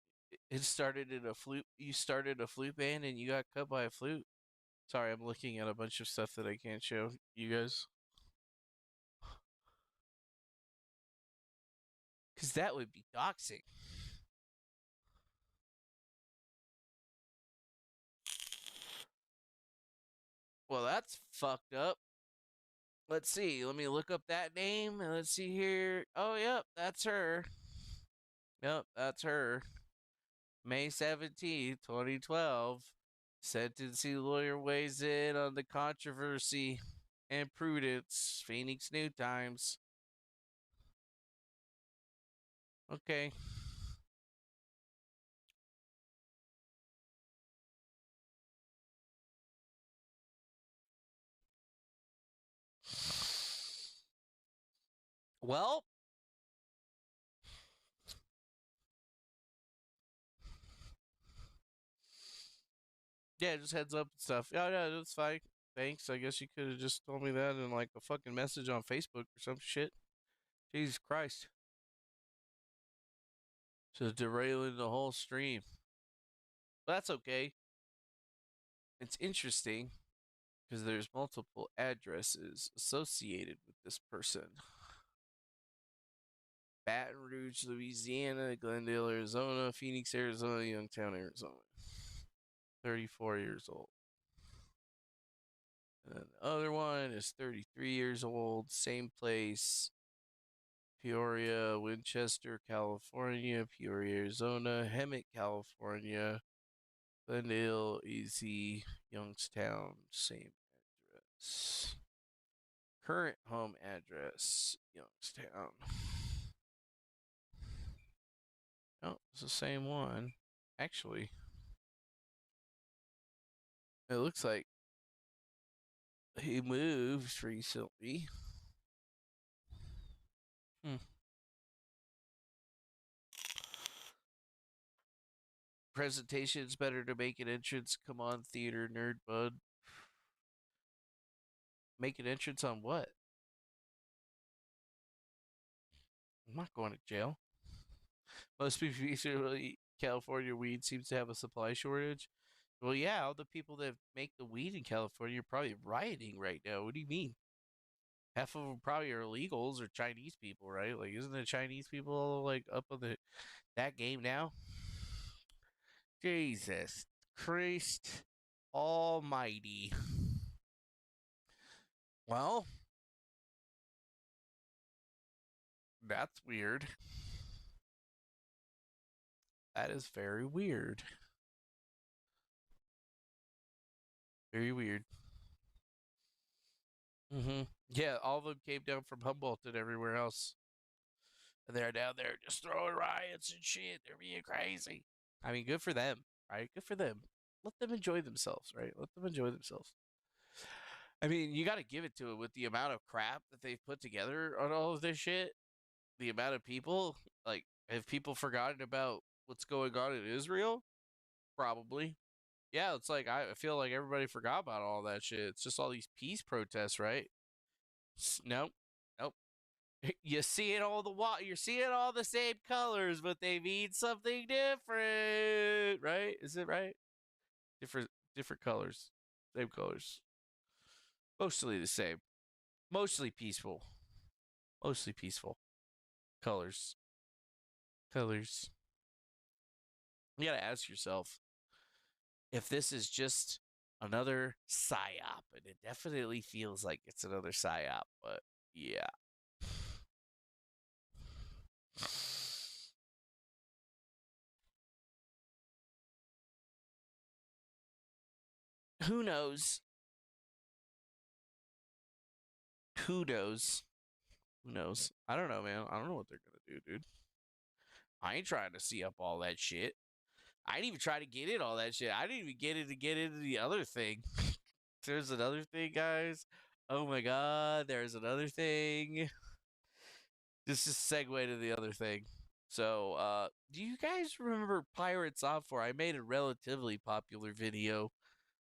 It started in a flute. You started a flute band and you got cut by a flute. Sorry, I'm looking at a bunch of stuff that I can't show you guys. Because that would be doxing. Well, that's fucked up. Let's see. Let me look up that name and let's see here. Oh, yep, that's her. Yep, that's her. May 17th, 2012. Sentencing lawyer weighs in on the controversy and prudence. Phoenix New Times. Okay. Well, yeah, just heads up and stuff. Yeah, that's fine. Thanks. I guess you could have just told me that in like a fucking message on Facebook or some shit. Jesus Christ. Just derailing the whole stream. But that's okay. It's interesting because there's multiple addresses associated with this person. Baton Rouge, Louisiana, Glendale, Arizona, Phoenix, Arizona, Youngtown, Arizona. 34 years old. And then the other one is 33 years old, same place. Peoria, Winchester, California, Peoria, Arizona, Hemet, California, Glendale, Easy, Youngstown, same address. Current home address, Youngstown. Oh, it's the same one. Actually, it looks like he moved recently. Presentations better to make an entrance. Come on, theater nerd bud. Make an entrance on what? I'm not going to jail. Most people usually California weed seems to have a supply shortage. Well, yeah, all the people that make the weed in California are probably rioting right now. What do you mean? Half of them probably are illegals or Chinese people, right? Like, isn't the Chinese people like up on that game now? Jesus Christ Almighty. Well, that's weird. That is very weird. Very weird. Yeah, all of them came down from Humboldt and everywhere else. And they're down there just throwing riots and shit. They're being crazy. I mean, good for them, right? Good for them. Let them enjoy themselves, right? Let them enjoy themselves. I mean, you got to give it to them with the amount of crap that they've put together on all of this shit. The amount of people, like, have people forgotten about what's going on in Israel? Probably. Yeah, it's like I feel like everybody forgot about all that shit. It's just all these peace protests, right? Nope, nope. You see it all you're seeing all the same colors, but they mean something different, right? Is it right? Different colors, same colors, mostly the same, mostly peaceful, mostly peaceful colors, colors. You gotta ask yourself if this is just another psyop, and it definitely feels like it's another psyop, but yeah. Who knows? Who knows? Who knows? I don't know, man. I don't know what they're gonna do, dude. I ain't trying to see up all that shit. I didn't even try to get in all that shit. I didn't even get into the other thing. There's another thing, guys. Oh my god, there's another thing. This is segue to the other thing. So, do you guys remember Pirate Software? I made a relatively popular video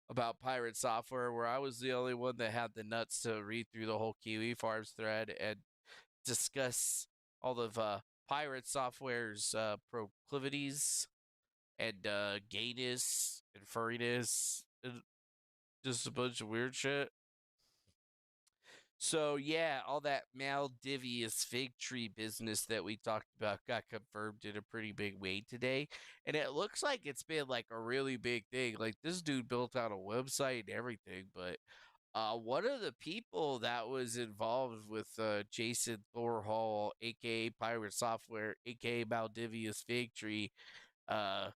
about Pirate Software where I was the only one that had the nuts to read through the whole Kiwi Farms thread and discuss all of Pirate Software's proclivities and gayness and furriness and just a bunch of weird shit. So yeah, all that Maldivius fig tree business that we talked about got confirmed in a pretty big way today. And it looks like it's been like a really big thing. Like this dude built out a website and everything, but one of the people that was involved with Jason Thorhall, aka Pirate Software, aka Maldivius Fig Tree, uh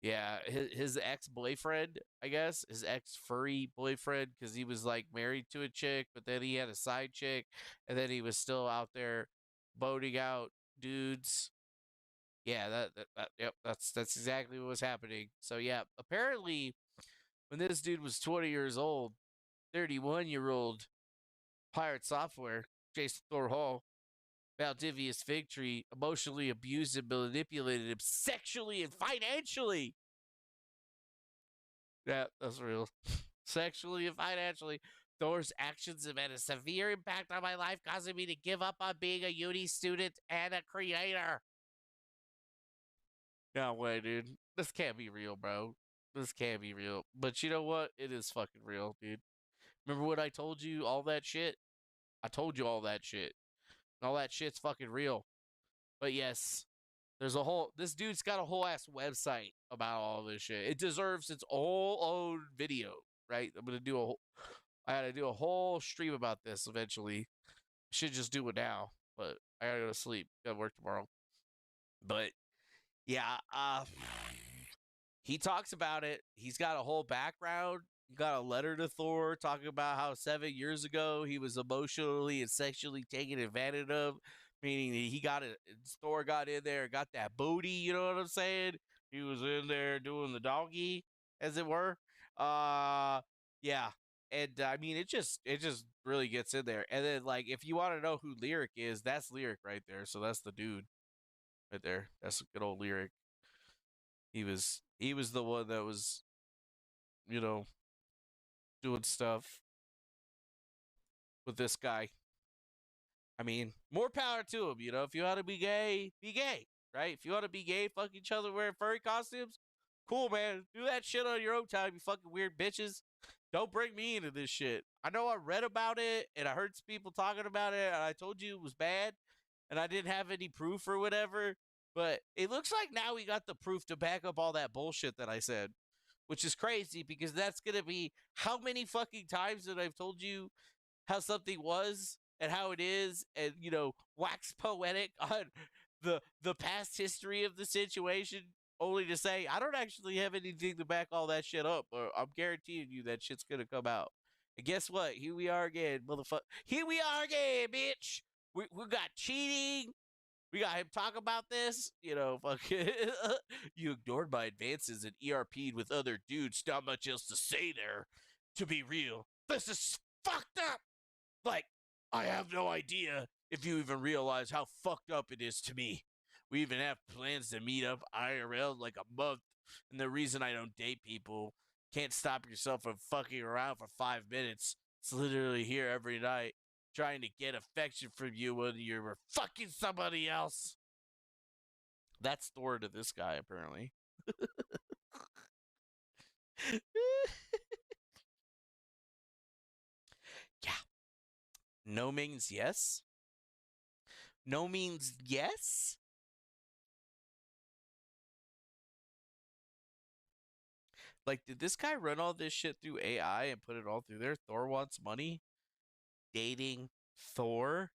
Yeah, his ex-boyfriend, I guess, his ex-furry boyfriend, because he was like married to a chick, but then he had a side chick, and then he was still out there boating out dudes. Yeah, yep, that's exactly what was happening. So yeah, apparently when this dude was 20 years old, 31-year-old Pirate Software, Jason Thor Hall, Valdivius Fig Tree, emotionally abused and manipulated him sexually and financially. Yeah, that's real. Sexually and financially. Thor's actions have had a severe impact on my life, causing me to give up on being a uni student and a creator. No way, dude. This can't be real, bro. This can't be real. But you know what? It is fucking real, dude. Remember what I told you? All that shit? I told you all that shit. And all that shit's fucking real. But yes, this dude's got a whole ass website about all this shit. It deserves its whole own video, right? I gotta do a whole stream about this eventually. Should just do it now, but I gotta go to sleep. Gotta work tomorrow. But yeah, he talks about it. He's got a whole background. He got a letter to Thor talking about how 7 years ago he was emotionally and sexually taken advantage of, meaning Thor got in there and got that booty, you know what I'm saying? He was in there doing the doggy, as it were. Yeah. And I mean, it just really gets in there. And then, like, if you want to know who Lyric is, that's Lyric right there. So that's the dude right there. That's a good old Lyric. He was the one that was, doing stuff with this guy. I mean, more power to him. If you want to be gay, right? If you want to be gay, fuck each other wearing furry costumes, cool, man. Do that shit on your own time, you fucking weird bitches. Don't bring me into this shit. I know I read about it and I heard some people talking about it and I told you it was bad and I didn't have any proof or whatever. But it looks like now we got the proof to back up all that bullshit that I said, which is crazy because that's going to be how many fucking times that I've told you how something was and how it is and, wax poetic on the past history of the situation only to say, I don't actually have anything to back all that shit up. Or I'm guaranteeing you that shit's going to come out. And guess what? Here we are again, motherfucker. Here we are again, bitch. We got cheating. We got him talk about this, fuck you ignored my advances and ERP'd with other dudes. Not much else to say there. To be real, this is fucked up. Like, I have no idea if you even realize how fucked up it is to me. We even have plans to meet up IRL like a month. And the reason I don't date people, can't stop yourself from fucking around for 5 minutes. It's literally here every night, trying to get affection from you when you're fucking somebody else. That's Thor to this guy, apparently. Yeah. No means yes? No means yes? Like, did this guy run all this shit through AI and put it all through there? Thor wants money? Dating Thor?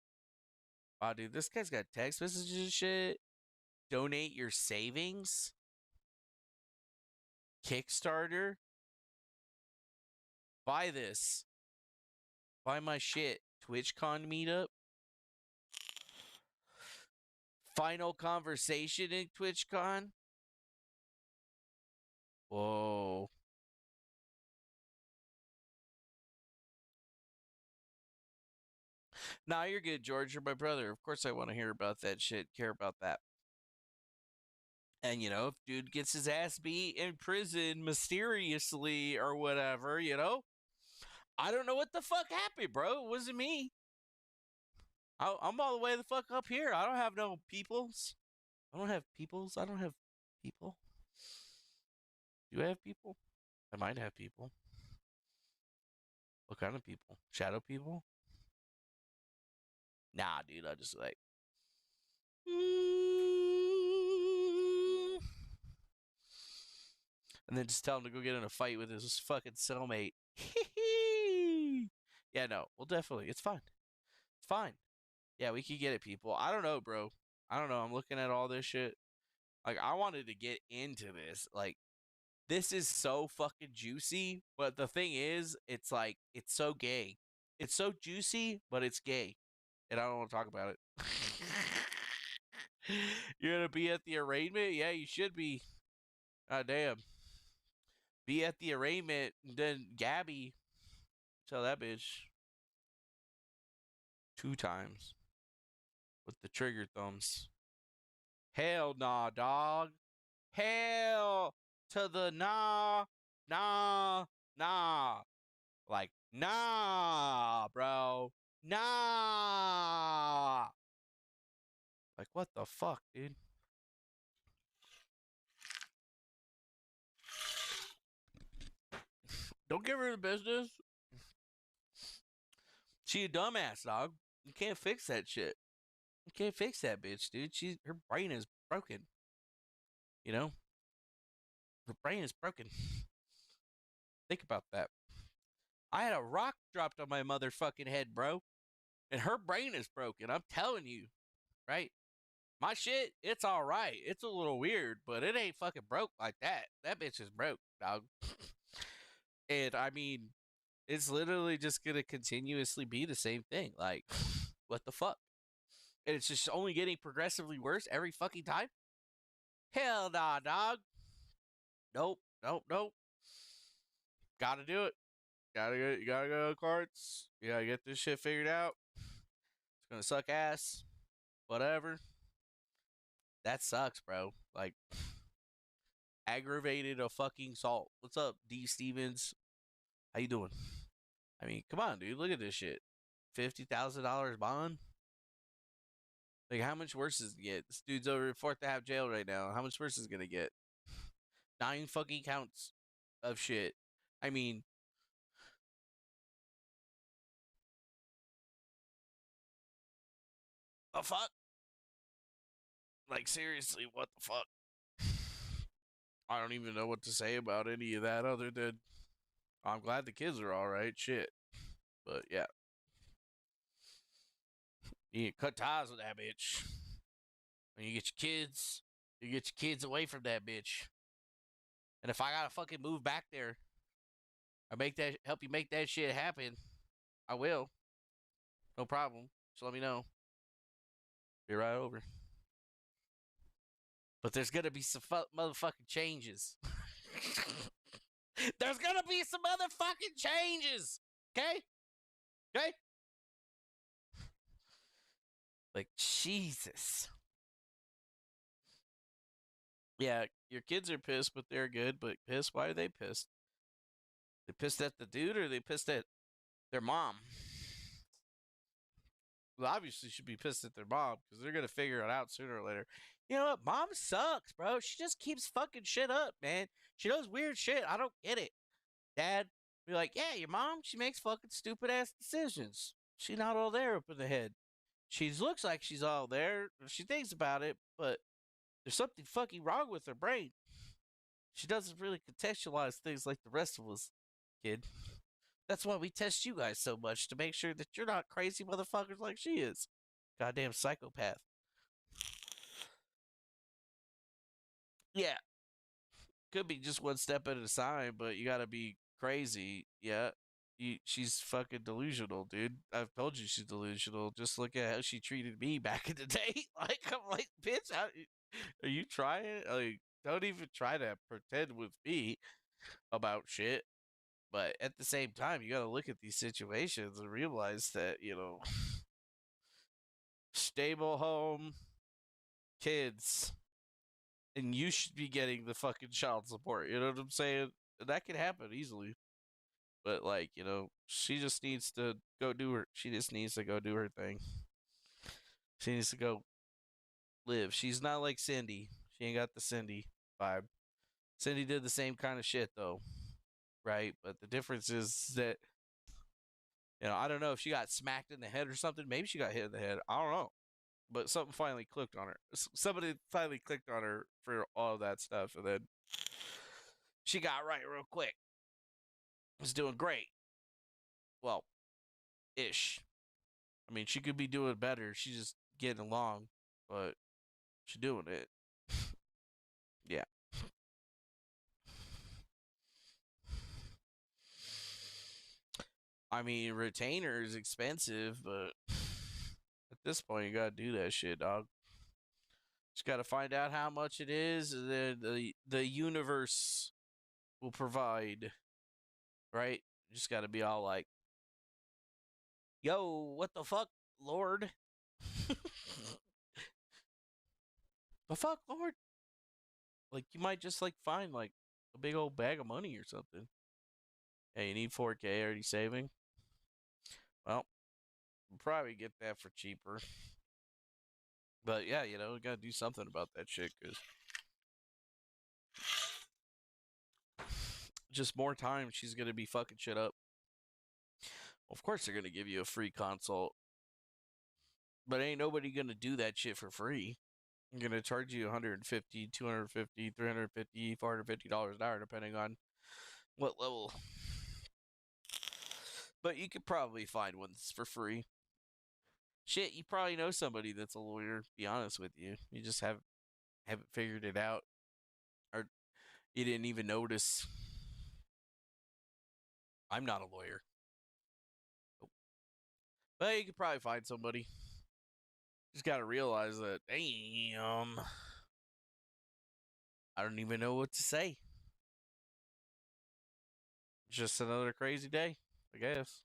Wow, dude, this guy's got text messages and shit. Donate your savings? Kickstarter? Buy this. Buy my shit. TwitchCon meetup? Final conversation in TwitchCon? Whoa. Nah, you're good, George. You're my brother. Of course I want to hear about that shit, care about that. And, if dude gets his ass beat in prison mysteriously or whatever, I don't know what the fuck happened, bro. It wasn't me. I'm all the way the fuck up here. I don't have no peoples. I don't have peoples. I don't have people. Do I have people? I might have people. What kind of people? Shadow people? Nah, dude. I just like. And then just tell him to go get in a fight with his fucking cellmate. Yeah, no. Well, definitely. It's fine. It's fine. Yeah, we could get it, people. I don't know, bro. I don't know. I'm looking at all this shit. Like, I wanted to get into this. Like, this is so fucking juicy, but the thing is, it's like, it's so gay. It's so juicy, but it's gay. And I don't want to talk about it. You're going to be at the arraignment? Yeah, you should be. God damn. Be at the arraignment, and then Gabby, tell that bitch 2 times with the trigger thumbs. Hell nah, dog. Hell to the nah, nah, nah. Like, nah, bro. Nah. Like, what the fuck, dude? Don't give her the business. She a dumbass, dog. You can't fix that shit. You can't fix that bitch, dude. Her brain is broken. You know? Her brain is broken. Think about that. I had a rock dropped on my motherfucking head, bro. And her brain is broken. I'm telling you. Right? My shit, it's all right. It's a little weird, but it ain't fucking broke like that. That bitch is broke, dog. And I mean, it's literally just gonna continuously be the same thing. Like, what the fuck? And it's just only getting progressively worse every fucking time? Hell nah, dog. Nope, nope, nope. Gotta do it. You gotta go to courts. You gotta get this shit figured out. It's gonna suck ass. Whatever. That sucks, bro. Like, aggravated a fucking assault. What's up, D. Stevens? How you doing? I mean, come on, dude. Look at this shit. $50,000 bond? Like, how much worse is it get? This dude's over at 4th Ave jail right now. How much worse is it gonna get? 9 fucking counts of shit. I mean, the fuck? Like, seriously, what the fuck? I don't even know what to say about any of that other than I'm glad the kids are all right. Shit. But, yeah. You need to cut ties with that bitch. When you get your kids away from that bitch. And if I gotta fucking move back there, help you make that shit happen, I will. No problem. Just let me know. Be right over. But there's gonna be some motherfucking changes. There's gonna be some motherfucking changes. Okay? Okay? Like, Jesus. Yeah, your kids are pissed, but they're good. But pissed? Why are they pissed? They pissed at the dude, or they pissed at their mom? Well, obviously should be pissed at their mom because they're gonna figure it out sooner or later. You know what? Mom sucks, bro. She just keeps fucking shit up, man. She does weird shit. I don't get it. Dad, be like, yeah, your mom, she makes fucking stupid ass decisions. She's not all there up in the head. She looks like she's all there. She thinks about it, but there's something fucking wrong with her brain. She doesn't really contextualize things like the rest of us, kid. That's why we test you guys so much, to make sure that you're not crazy motherfuckers like she is. Goddamn psychopath. Yeah. Could be just one step at a time, but you gotta be crazy. Yeah. She's fucking delusional, dude. I've told you she's delusional. Just look at how she treated me back in the day. Like, I'm like, bitch, are you trying? Like, don't even try to pretend with me about shit. But at the same time, you got to look at these situations and realize that, stable home, kids, and you should be getting the fucking child support. You know what I'm saying? That can happen easily. But, like, she just needs to go do her. She just needs to go do her thing. She needs to go live. She's not like Cindy. She ain't got the Cindy vibe. Cindy did the same kind of shit, though. Right? But the difference is that, I don't know if she got smacked in the head or something. Maybe she got hit in the head. I don't know. But something finally clicked on her. Somebody finally clicked on her for all of that stuff. And then she got right real quick. Was doing great. Well, ish. I mean, she could be doing better. She's just getting along. But she's doing it. Yeah. I mean, retainer is expensive, but at this point, you gotta do that shit, dog. Just gotta find out how much it is, and then the universe will provide, right? You just gotta be all like, "Yo, what the fuck, Lord? The fuck, Lord?" Like you might just like find like a big old bag of money or something. Hey, you need 4K? Are you saving? Well, we'll probably get that for cheaper. But yeah, you know, we gotta do something about that shit, because just more time she's gonna be fucking shit up. Well, of course they're gonna give you a free consult, but ain't nobody gonna do that shit for free. I'm gonna charge you 150, 250, 350, $450 an hour, depending on what level. But you could probably find ones for free. Shit, you probably know somebody that's a lawyer, to be honest with you. You just haven't figured it out. Or you didn't even notice. I'm not a lawyer. But you could probably find somebody. Just gotta realize that, damn, I don't even know what to say. Just another crazy day, I guess.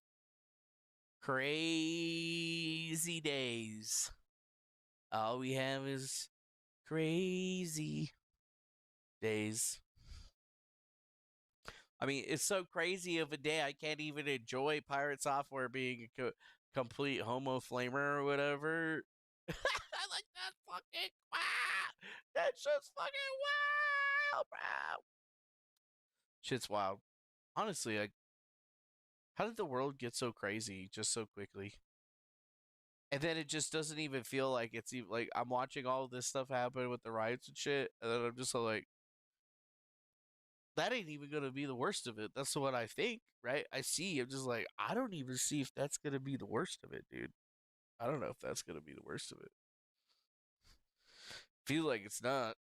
Crazy days. All we have is crazy days. I mean, it's so crazy of a day, I can't even enjoy Pirate Software being a complete homo flamer or whatever. I like that fucking wow. That's just fucking wild, bro. Shit's wild. Honestly, like, how did the world get so crazy just so quickly? And then it just doesn't even feel like it's even like I'm watching all of this stuff happen with the riots and shit, and then I'm just like, that ain't even gonna be the worst of it. That's what I think, right? I'm just like, I don't even see if that's gonna be the worst of it, dude. I don't know if that's gonna be the worst of it. Feel like it's not.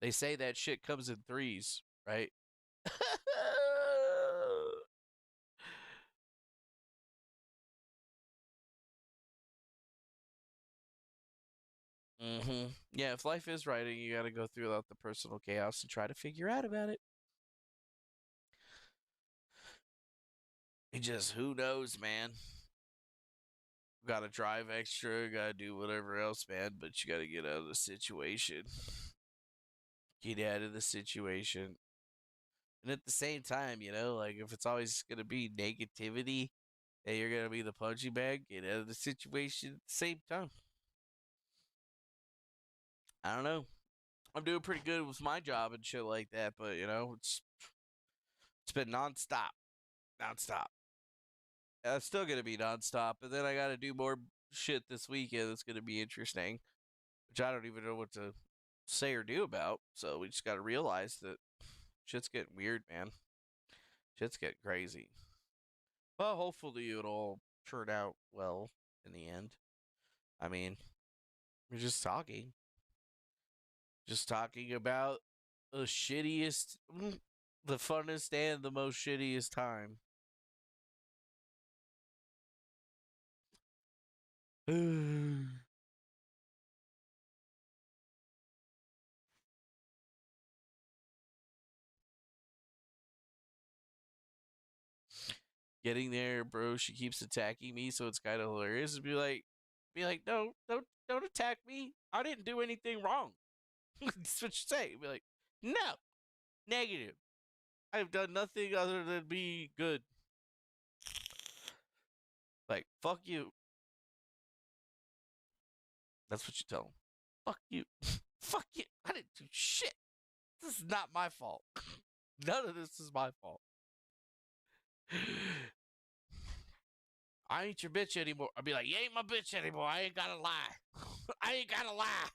They say that shit comes in threes, right? Yeah, if life is writing, you gotta go through the personal chaos and try to figure out about it. It just, who knows, man? Gotta drive extra, gotta do whatever else, man, but you gotta get out of the situation. Get out of the situation. And at the same time, you know, like if it's always gonna be negativity and you're gonna be the punching bag, get out of the situation at the same time. I don't know. I'm doing pretty good with my job and shit like that, but you know, it's been nonstop. Nonstop. It's still gonna be nonstop, and then I gotta do more shit this weekend that's gonna be interesting, which I don't even know what to say or do about. So we just gotta realize that shit's getting weird, man. Shit's getting crazy. Well, hopefully it'll turn out well in the end. I mean, we're just talking about the shittiest, the funnest, and the most shittiest time. Getting there, bro. She keeps attacking me, so it's kind of hilarious. Be like, no, don't attack me. I didn't do anything wrong. That's what you say. Be like, no, negative. I've done nothing other than be good. Like, fuck you. That's what you tell them. Fuck you. Fuck you. I didn't do shit. This is not my fault. None of this is my fault. I ain't your bitch anymore. I'll be like, you ain't my bitch anymore. I ain't gotta lie. I ain't gotta lie.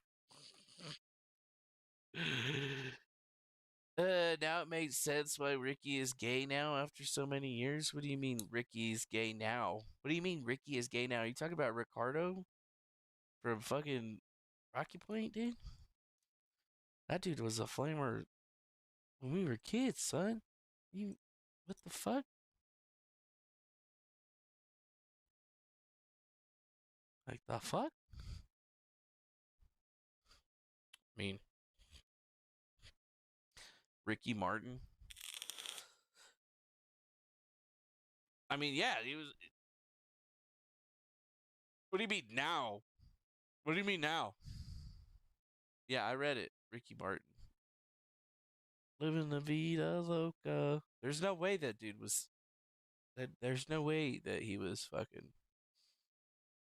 Now it makes sense why Ricky is gay now after so many years. What do you mean Ricky is gay now? What do you mean Ricky is gay now? Are you talking about Ricardo from fucking Rocky Point, dude? That dude was a flamer when we were kids, son. What the fuck? Like the fuck? I mean, Ricky Martin. I mean, yeah, he was. What do you mean now? What do you mean now? Yeah, I read it. Ricky Martin. Living la vida loca. There's no way that dude was. There's no way that he was fucking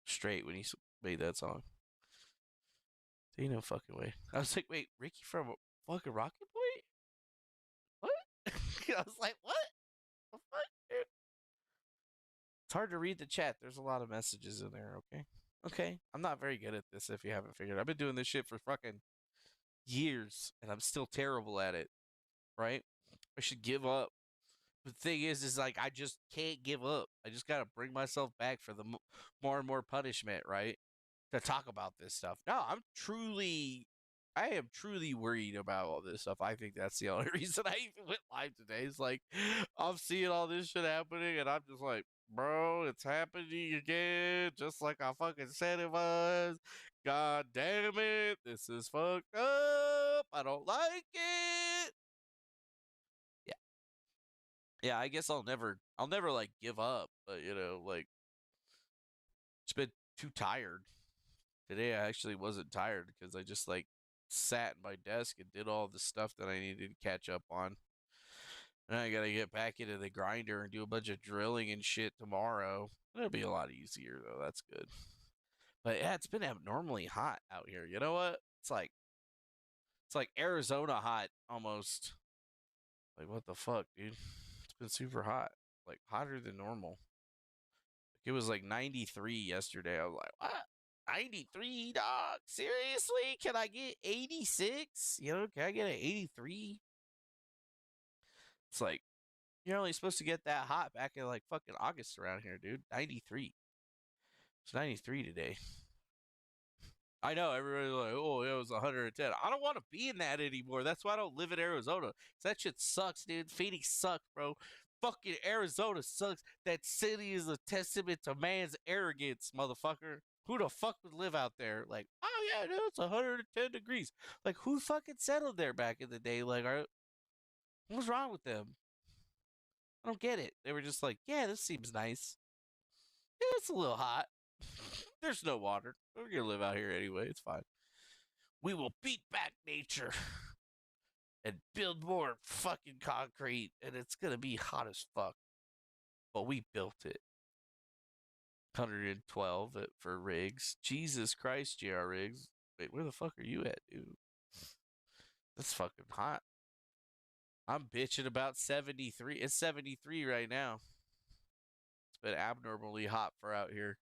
straight when he made that song. There ain't no fucking way. I was like, wait, Ricky from fucking Rocket Boy? What? I was like, what? The fuck, dude? It's hard to read the chat. There's a lot of messages in there, okay? Okay. I'm not very good at this if you haven't figured. I've been doing this shit for fucking years and I'm still terrible at it, right? I should give up. But the thing is like, I just can't give up. I just got to bring myself back for the more and more punishment, right? To talk about this stuff. No, I am truly worried about all this stuff. I think that's the only reason I even went live today. It's like, I'm seeing all this shit happening, and I'm just like, bro, it's happening again, just like I fucking said it was. God damn it, this is fucked up. I don't like it. Yeah. Yeah, I guess I'll never like give up, but you know, like, it's been too tired. Today I actually wasn't tired because I just like sat at my desk and did all the stuff that I needed to catch up on. And I gotta get back into the grinder and do a bunch of drilling and shit tomorrow. It'll be a lot easier though. That's good. But yeah, it's been abnormally hot out here. You know what? It's like Arizona hot almost. Like what the fuck, dude? It's been super hot. Like hotter than normal. Like, it was like 93 yesterday. I was like, what? 93, dog? Seriously? Can I get 86? You know, can I get an 83? It's like, you're only supposed to get that hot back in like fucking August around here, dude. 93. It's 93 today. I know, everybody's like, oh, it was 110. I don't want to be in that anymore. That's why I don't live in Arizona. That shit sucks, dude. Phoenix sucks, bro. Fucking Arizona sucks. That city is a testament to man's arrogance, motherfucker. Who the fuck would live out there? Like, oh yeah, dude, it's 110 degrees. Like, who fucking settled there back in the day? Like, what's wrong with them? I don't get it. They were just like, yeah, this seems nice. Yeah, it's a little hot. There's no water. We're gonna live out here anyway. It's fine. We will beat back nature and build more fucking concrete, and it's gonna be hot as fuck. But we built it. 112 for rigs. Jesus Christ, JR Riggs. Wait, where the fuck are you at, dude? That's fucking hot. I'm bitching about 73. It's 73 right now. It's been abnormally hot for out here.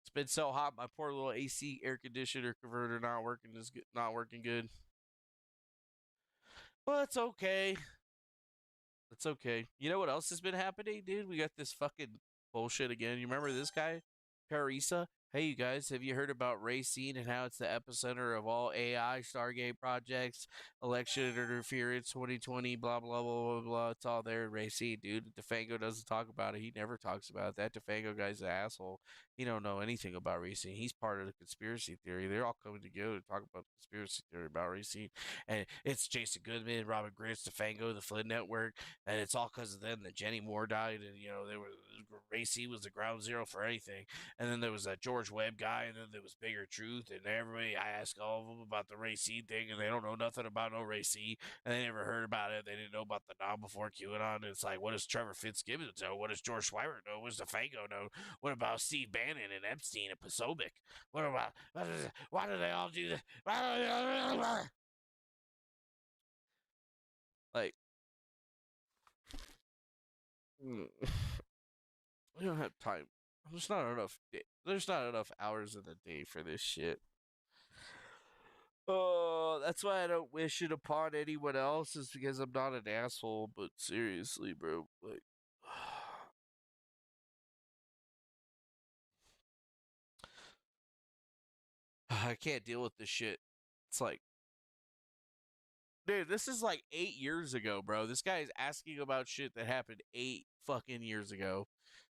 It's been so hot, my poor little AC air conditioner converter not working good. But it's okay. It's okay. You know what else has been happening, dude? We got this fucking bullshit again. You remember this guy? Carissa? Hey, you guys, have you heard about Racine and how it's the epicenter of all AI Stargate projects, election interference, 2020, blah, blah, blah, blah, blah. It's all there in Racine, dude. DeFango doesn't talk about it. He never talks about it. That DeFango guy's an asshole. He don't know anything about Racine. He's part of the conspiracy theory. They're all coming together to talk about the conspiracy theory about Racine. And it's Jason Goodman, Robert Grist, DeFango, the Flynn Network. And it's all because of them that Jenny Moore died. And, you know, Racine was the ground zero for anything. And then there was that George Webb guy, and then there was Bigger Truth, and everybody, I asked all of them about the Racine thing, and they don't know nothing about no Racine, and they never heard about it. They didn't know about the Nom before QAnon. And it's like, what does Trevor Fitzgibbons know? What does George Schweiber know? What does DeFango know? What about Steve Bannon and Epstein and Posobiec? What about, why do they all do that? Like, we don't have time. There's not enough hours in the day for this shit. Oh, that's why I don't wish it upon anyone else, is because I'm not an asshole. But seriously, bro, like, I can't deal with this shit. It's like, dude, this is like 8 years ago, bro. This guy is asking about shit that happened 8 fucking years ago.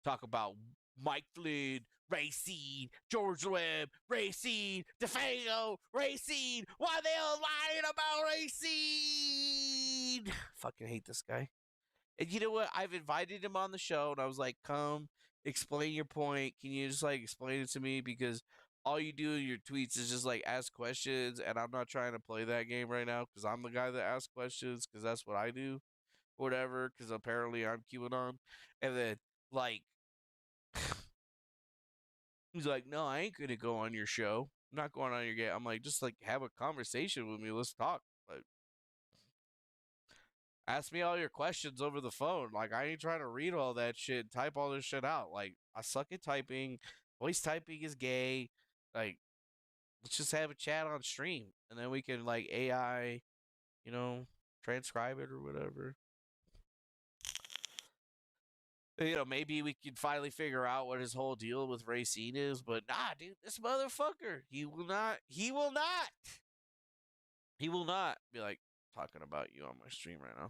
Talk about Mike Flynn, Racine, George Webb, Racine, DeFeo, Racine. Why they all lying about Racine? Fucking hate this guy. And you know what? I've invited him on the show, and I was like, "Come, explain your point. Can you just like explain it to me? Because all you do in your tweets is just like ask questions, and I'm not trying to play that game right now because I'm the guy that asks questions because that's what I do, whatever. Because apparently I'm QAnon, and then like he's like, "No, I ain't gonna go on your show. I'm not going on your game." I'm like, "Just like have a conversation with me. Let's talk. Like, ask me all your questions over the phone. Like, I ain't trying to read all that shit, type all this shit out. Like, I suck at typing. Voice typing is gay. Like, let's just have a chat on stream, and then we can like AI, you know, transcribe it or whatever." You know, maybe we can finally figure out what his whole deal with Racine is, but nah, dude, this motherfucker, he will not be like talking about you on my stream right now.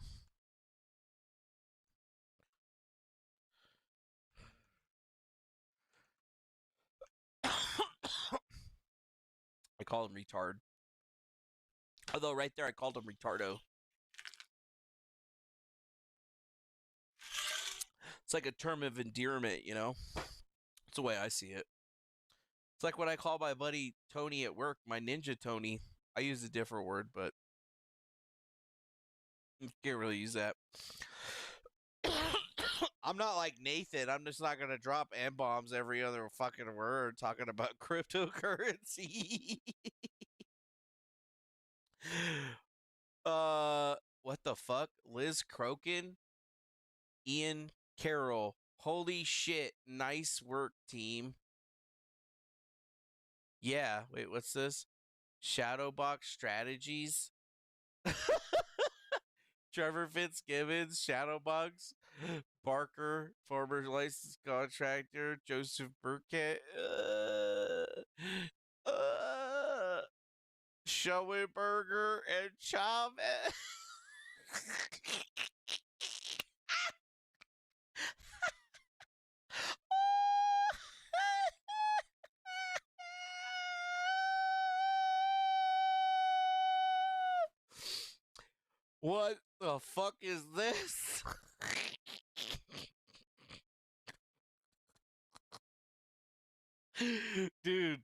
I call him retard. Although right there I called him retardo. It's like a term of endearment, you know? It's the way I see it. It's like when I call my buddy Tony at work, my ninja Tony. I use a different word, but you can't really use that. I'm not like Nathan. I'm just not gonna drop M-bombs every other fucking word talking about cryptocurrency. What the fuck? Liz Crokin, Ian Carroll. Holy shit! Nice work, team. Yeah. Wait, what's this? Shadowbox strategies. Trevor Fitzgibbons, Shadowbox, Barker, former licensed contractor, Joseph Burkett, Schoenberger, and Chavez. What the fuck is this? Dude.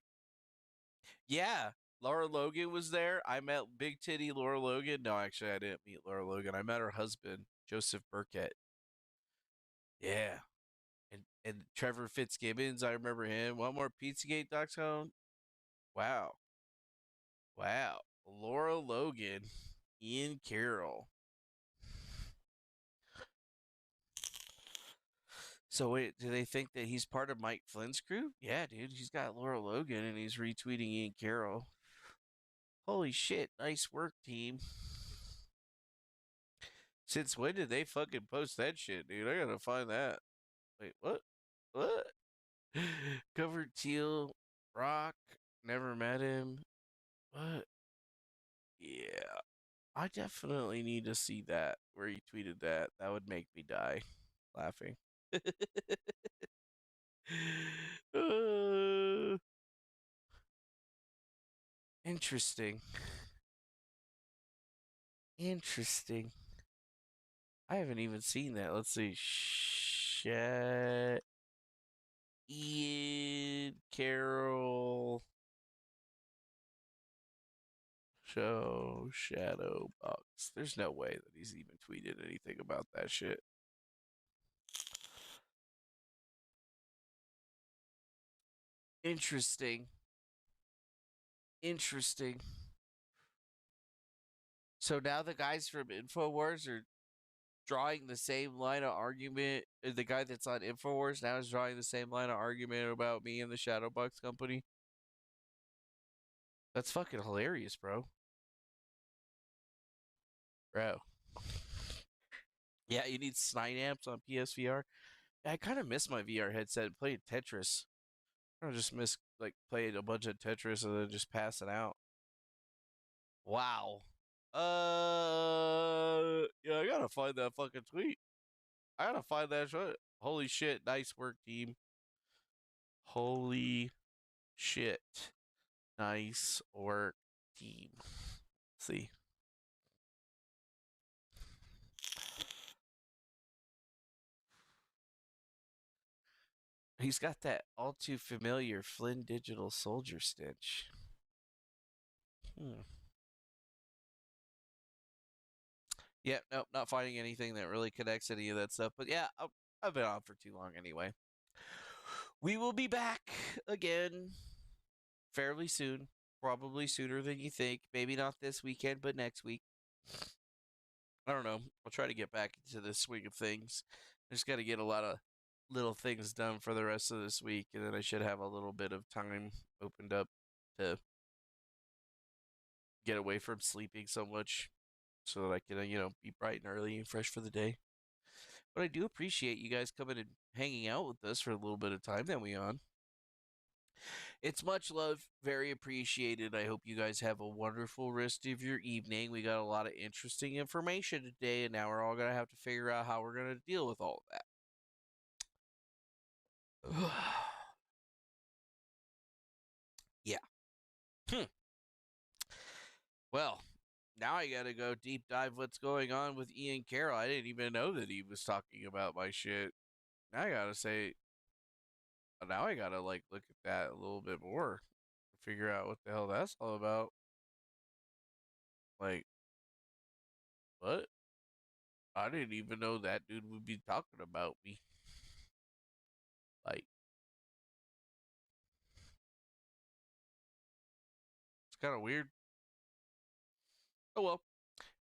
Yeah. Laura Logan was there. I met big titty Laura Logan. No, actually, I didn't meet Laura Logan. I met her husband, Joseph Burkett. Yeah. And Trevor Fitzgibbons, I remember him. One more Pizzagate.com. Wow. Wow. Laura Logan, Ian Carroll. So wait, do they think that he's part of Mike Flynn's crew? Yeah, dude, he's got Laura Logan and he's retweeting Ian Carroll. Holy shit, nice work, team. Since when did they fucking post that shit, dude? I gotta find that. Wait, what? What? Covered Teal, Rock, never met him. What? Yeah. I definitely need to see that, where he tweeted that. That would make me die laughing. Uh, interesting. Interesting. I haven't even seen that. Let's see. Shit. Ian Carroll show shadow box. There's no way that he's even tweeted anything about that shit. Interesting. Interesting. So now the guys from InfoWars are drawing the same line of argument. The guy that's on InfoWars now is drawing the same line of argument about me and the Shadowbox company. That's fucking hilarious, bro. Bro. Yeah, you need Snide amps on PSVR. Yeah, I kind of miss my VR headset playing Tetris. I just miss like playing a bunch of Tetris and then just passing out. Wow. Yeah, I gotta find that fucking tweet. I gotta find that shit. Holy shit, nice work, team. Holy shit. Nice work, team. Let's see. He's got that all too familiar Flynn Digital Soldier stench. Yeah, nope, not finding anything that really connects any of that stuff. But yeah, I've been on for too long anyway. We will be back again fairly soon. Probably sooner than you think. Maybe not this weekend, but next week. I don't know. I'll try to get back into the swing of things. I just got to get a lot of little things done for the rest of this week, and then I should have a little bit of time opened up to get away from sleeping so much so that I can, be bright and early and fresh for the day. But I do appreciate you guys coming and hanging out with us for a little bit of time that we on. It's much love, very appreciated. I hope you guys have a wonderful rest of your evening. We got a lot of interesting information today, and now we're all going to have to figure out how we're going to deal with all of that. Yeah. Well, now I got to go deep dive what's going on with Ian Carroll. I didn't even know that he was talking about my shit. Now I got to say, now I got to look at that a little bit more to figure out what the hell that's all about. Like, what? I didn't even know that dude would be talking about me. Like, it's kind of weird. Oh well.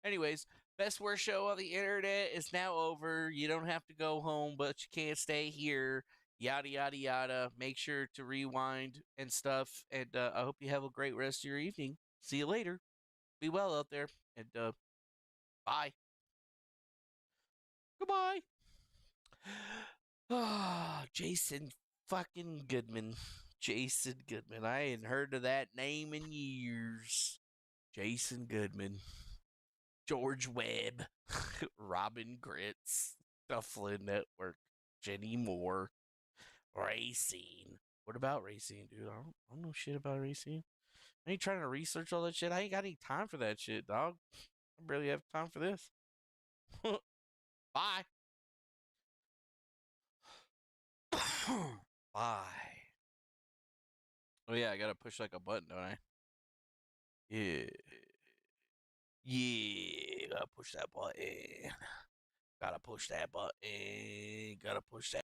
Anyways, best worst show on the internet is now over. You don't have to go home, but you can't stay here. Yada yada yada. Make sure to rewind and stuff. And I hope you have a great rest of your evening. See you later. Be well out there. And bye. Goodbye. Ah, Jason fucking Goodman. Jason Goodman. I ain't heard of that name in years. Jason Goodman. George Webb. Robin Gritz. The Flynn Network. Jenny Moore. Racine. What about Racine, dude? I don't know shit about Racine. I ain't trying to research all that shit. I ain't got any time for that shit, dog. I barely have time for this. Bye. Bye. Oh yeah, I gotta push like a button, don't I? Yeah. Yeah, gotta push that button. Gotta push that button. Gotta push that.